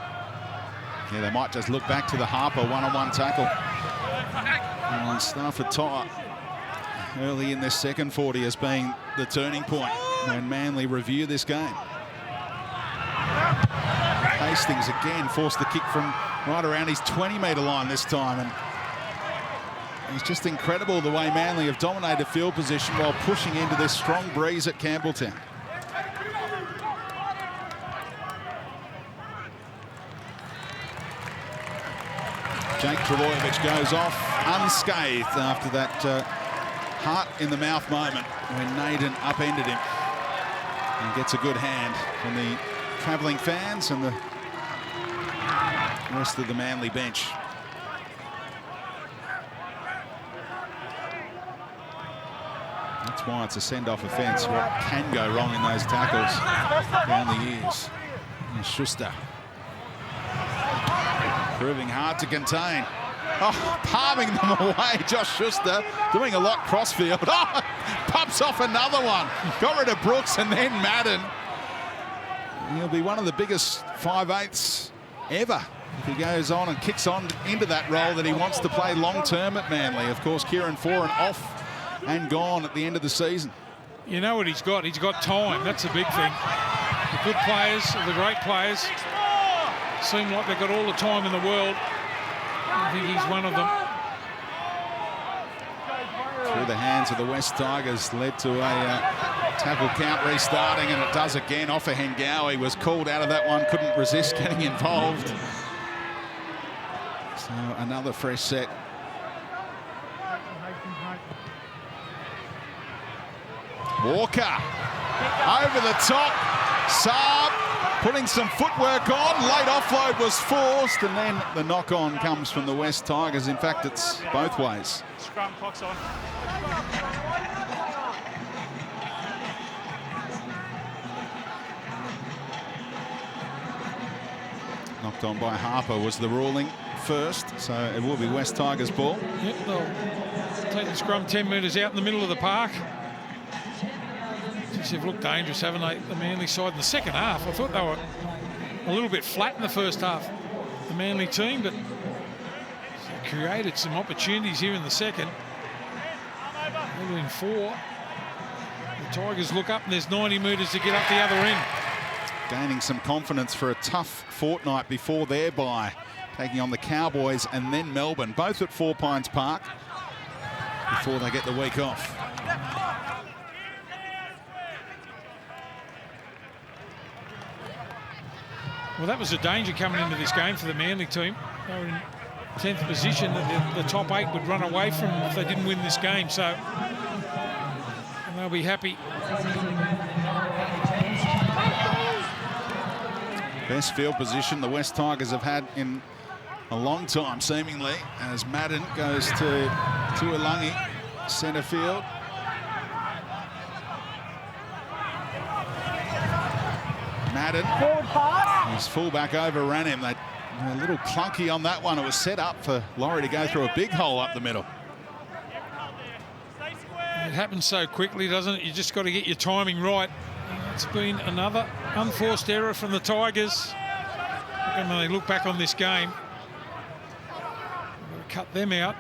Yeah, they might just look back to the Harper one-on-one tackle on Stafford Todd early in this second 40 as being the turning point when Manly review this game. Hastings again forced the kick from right around his 20-metre line this time, and it's just incredible the way Manly have dominated field position while pushing into this strong breeze at Campbelltown. Jake Trebojevic goes off unscathed after that heart in the mouth moment when Naden upended him, and gets a good hand from the travelling fans and the rest of the Manly bench. That's why it's a send-off offence. What can go wrong in those tackles down the years? And Schuster proving hard to contain. Oh, palming them away. Josh Schuster doing a lot crossfield. Oh, pops off another one. Got rid of Brooks and then Madden. He'll be one of the biggest 5/8s ever if he goes on and kicks on into that role that he wants to play long-term at Manly. Of course, Kieran Foran off and gone at the end of the season. You know what he's got? He's got time. That's a big thing. The good players, the great players, seem like they've got all the time in the world. I think he's one of them. Through the hands of the West Tigers led to a tackle count restarting, and it does again. Offahengawe was called out of that one, couldn't resist getting involved. So another fresh set. Walker over the top. Saab putting some footwork on. Late offload was forced, and then the knock-on comes from the West Tigers. In fact, it's both ways. Scrum clock's on. Knocked on by Harper was the ruling first, so it will be West Tigers' ball. Yep, they'll take the scrum 10 metres out in the middle of the park. They've looked dangerous, haven't they, the Manly side in the second half. I thought they were a little bit flat in the first half, the Manly team, but created some opportunities here in the second. They're in 4. The Tigers look up and there's 90 metres to get up the other end. Gaining some confidence for a tough fortnight before their bye, taking on the Cowboys and then Melbourne, both at 4 Pines Park, before they get the week off. Well, that was a danger coming into this game for the Manly team. They were in 10th position. The top 8 would run away from them if they didn't win this game, so and they'll be happy. Best field position the West Tigers have had in a long time, seemingly, as Madden goes to Tuolangi, centre field. Madden, his fullback overran him. They a little clunky on that one. It was set up for Laurie to go through a big hole up the middle. It happens so quickly, doesn't it? You just got to get your timing right. It's been another unforced error from the Tigers. When they look back on this game, we'll cut them out.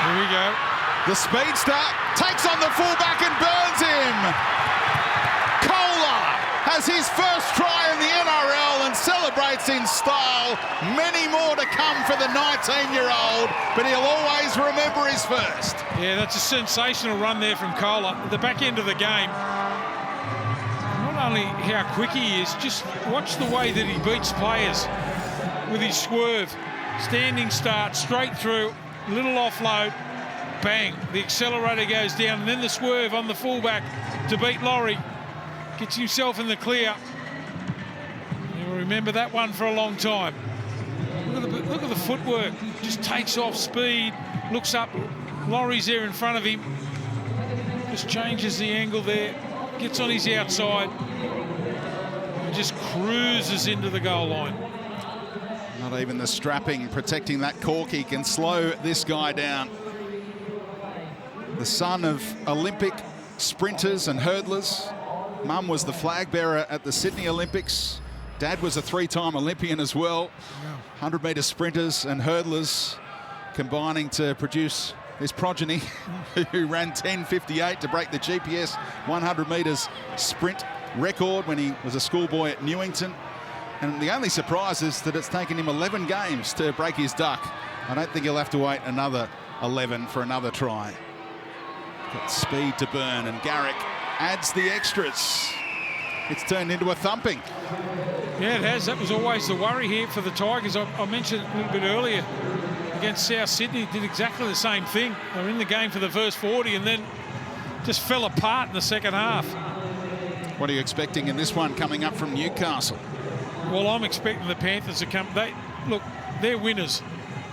Here we go. The speedster takes on the fullback and burns him. Kohler has his first try in the NRL and celebrates in style. Many more to come for the 19-year-old, but he'll always remember his first. Yeah, that's a sensational run there from Kohler at the back end of the game. Not only how quick he is, just watch the way that he beats players with his swerve. Standing start, straight through, little offload. Bang, the accelerator goes down, and then the swerve on the fullback to beat Laurie. Gets himself in the clear. You'll remember that one for a long time. Look at the footwork. Just takes off speed, looks up. Laurie's there in front of him. Just changes the angle there. Gets on his outside. And just cruises into the goal line. Not even the strapping protecting that corky can slow this guy down. The son of Olympic sprinters and hurdlers. Mum was the flag bearer at the Sydney Olympics. Dad was a 3-time Olympian as well. 100-metre sprinters and hurdlers combining to produce this progeny who ran 10:58 to break the GPS 100 metres sprint record when he was a schoolboy at Newington. And the only surprise is that it's taken him 11 games to break his duck. I don't think he'll have to wait another 11 for another try. Got speed to burn, and Garrick adds the extras. It's turned into a thumping. Yeah, it has. That was always the worry here for the Tigers. I mentioned a little bit earlier against South Sydney, did exactly the same thing. They were in the game for the first 40 and then just fell apart in the second half. What are you expecting in this one coming up from Newcastle? Well, I'm expecting the Panthers to come. Look, they're winners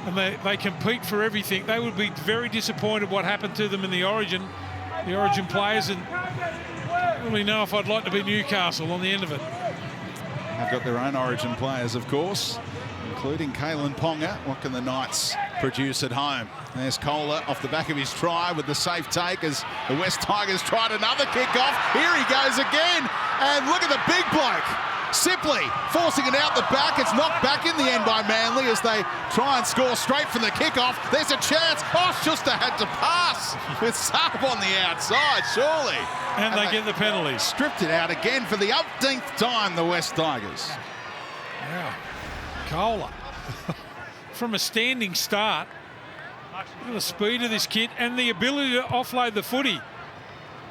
and they compete for everything. They would be very disappointed what happened to them in the Origin players, and I don't really know if I'd like to be Newcastle on the end of it. They've got their own Origin players, of course, including Kalen Ponga. What can the Knights produce at home? There's Kohler off the back of his try with the safe take as the West Tigers tried another kick-off. Here he goes again, and look at the big bloke. Simply forcing it out the back. It's knocked back in the end by Manly as they try and score straight from the kickoff. There's a chance. Oh, Schuster had to pass with Saab on the outside, surely. And they get the penalties. Stripped it out again for the umpteenth time, the West Tigers. Yeah, Kohler. From a standing start, look at the speed of this kid and the ability to offload the footy.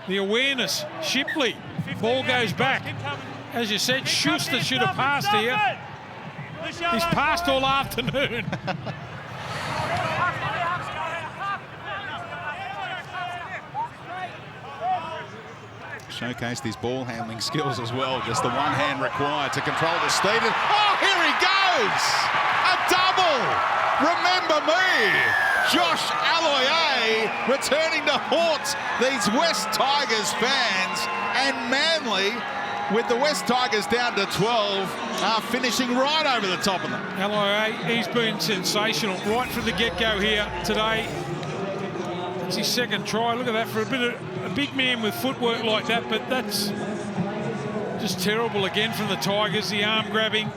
The awareness. Shipley, ball goes back. As you said, Schuster should have passed here. He's passed all afternoon. showcased his ball handling skills as well. Just the one hand required to control the speed. Oh, here he goes! A double! Remember me! Josh Aloiai returning to haunt these West Tigers fans, and Manly, with the West Tigers down to 12, are finishing right over the top of them. Aloiai, he's been sensational right from the get-go here today. It's his second try. Look at that for a big man with footwork like that, but that's just terrible again from the Tigers. The arm grabbing.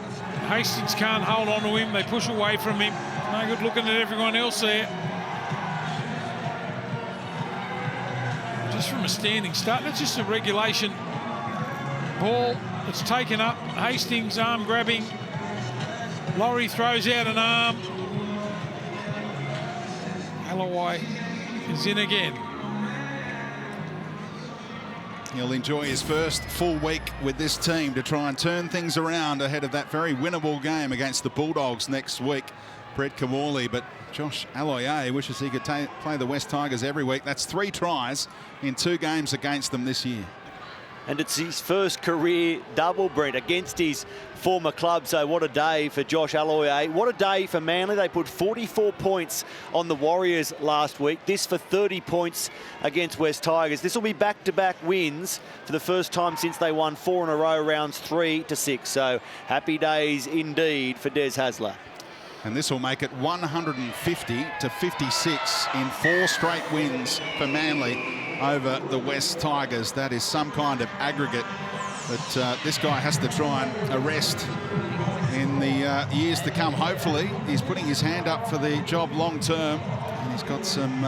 Hastings can't hold on to him. They push away from him. No good looking at everyone else there. Just from a standing start. That's just a regulation ball that's taken up. Hastings arm grabbing. Laurie throws out an arm. Aloiai is in again. He'll enjoy his first full week with this team to try and turn things around ahead of that very winnable game against the Bulldogs next week. Brett Kamali, but Josh Aloiai wishes he could play the West Tigers every week. That's 3 tries in 2 games against them this year. And it's his first career double, Brent, against his former club. So what a day for Josh Aloiai. What a day for Manly. They put 44 points on the Warriors last week. This for 30 points against West Tigers. This will be back-to-back wins for the first time since they won 4 in a row, rounds 3 to 6. So happy days indeed for Des Hasler. And this will make it 150 to 56 in 4 straight wins for Manly over the West Tigers. That is some kind of aggregate that this guy has to try and arrest in the years to come. Hopefully, he's putting his hand up for the job long term, and he's got some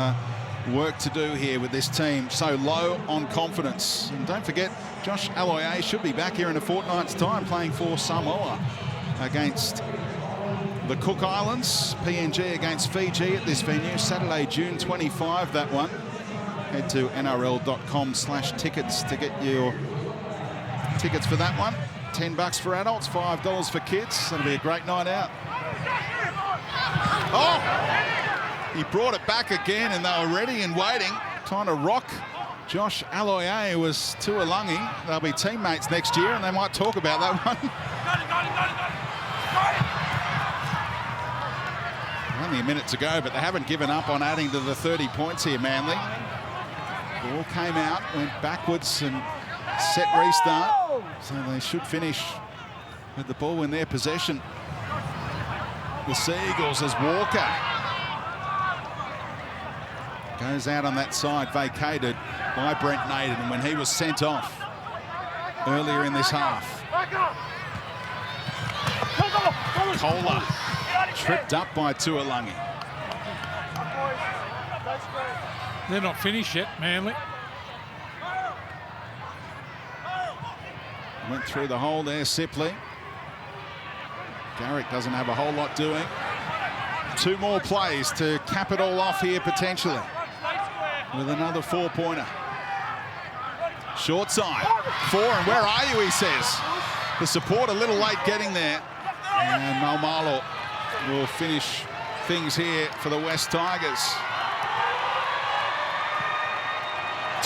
work to do here with this team so low on confidence. And don't forget, Josh Aloiai should be back here in a fortnight's time playing for Samoa against the Cook Islands. PNG against Fiji at this venue, Saturday, June 25, that one. Head to nrl.com/tickets to get your tickets for that one. $10 for adults, $5 for kids. That'll be a great night out. Oh! He brought it back again, and they were ready and waiting, trying to rock Josh Aloiai, who was Tuolungi. They'll be teammates next year, and they might talk about that one. Only a minute to go, but they haven't given up on adding to the 30 points here, Manly. Ball came out, went backwards and set restart. So they should finish with the ball in their possession. The Seagulls as Walker goes out on that side, vacated by Brent Naden, and when he was sent off earlier in this half. Kohler tripped up by Tuolungi. They're not finished yet, Manly. Went through the hole there, Sipley. Garrick doesn't have a whole lot doing. 2 more plays to cap it all off here potentially with another 4-pointer. Short side. 4, and where are you, he says. The support a little late getting there. And Maumalo will finish things here for the West Tigers.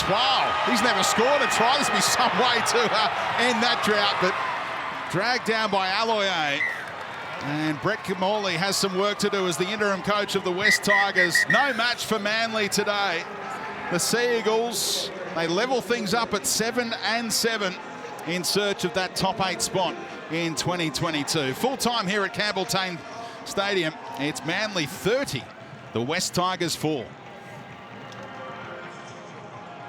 Wow, he's never scored a try. There's be some way to end that drought, but dragged down by Aloiai. And Brett Kamali has some work to do as the interim coach of the West Tigers. No match for Manly today. The Seagulls, they level things up at 7-7 in search of that top 8 spot in 2022. Full time here at Campbelltown Stadium. It's Manly 30, the West Tigers 4.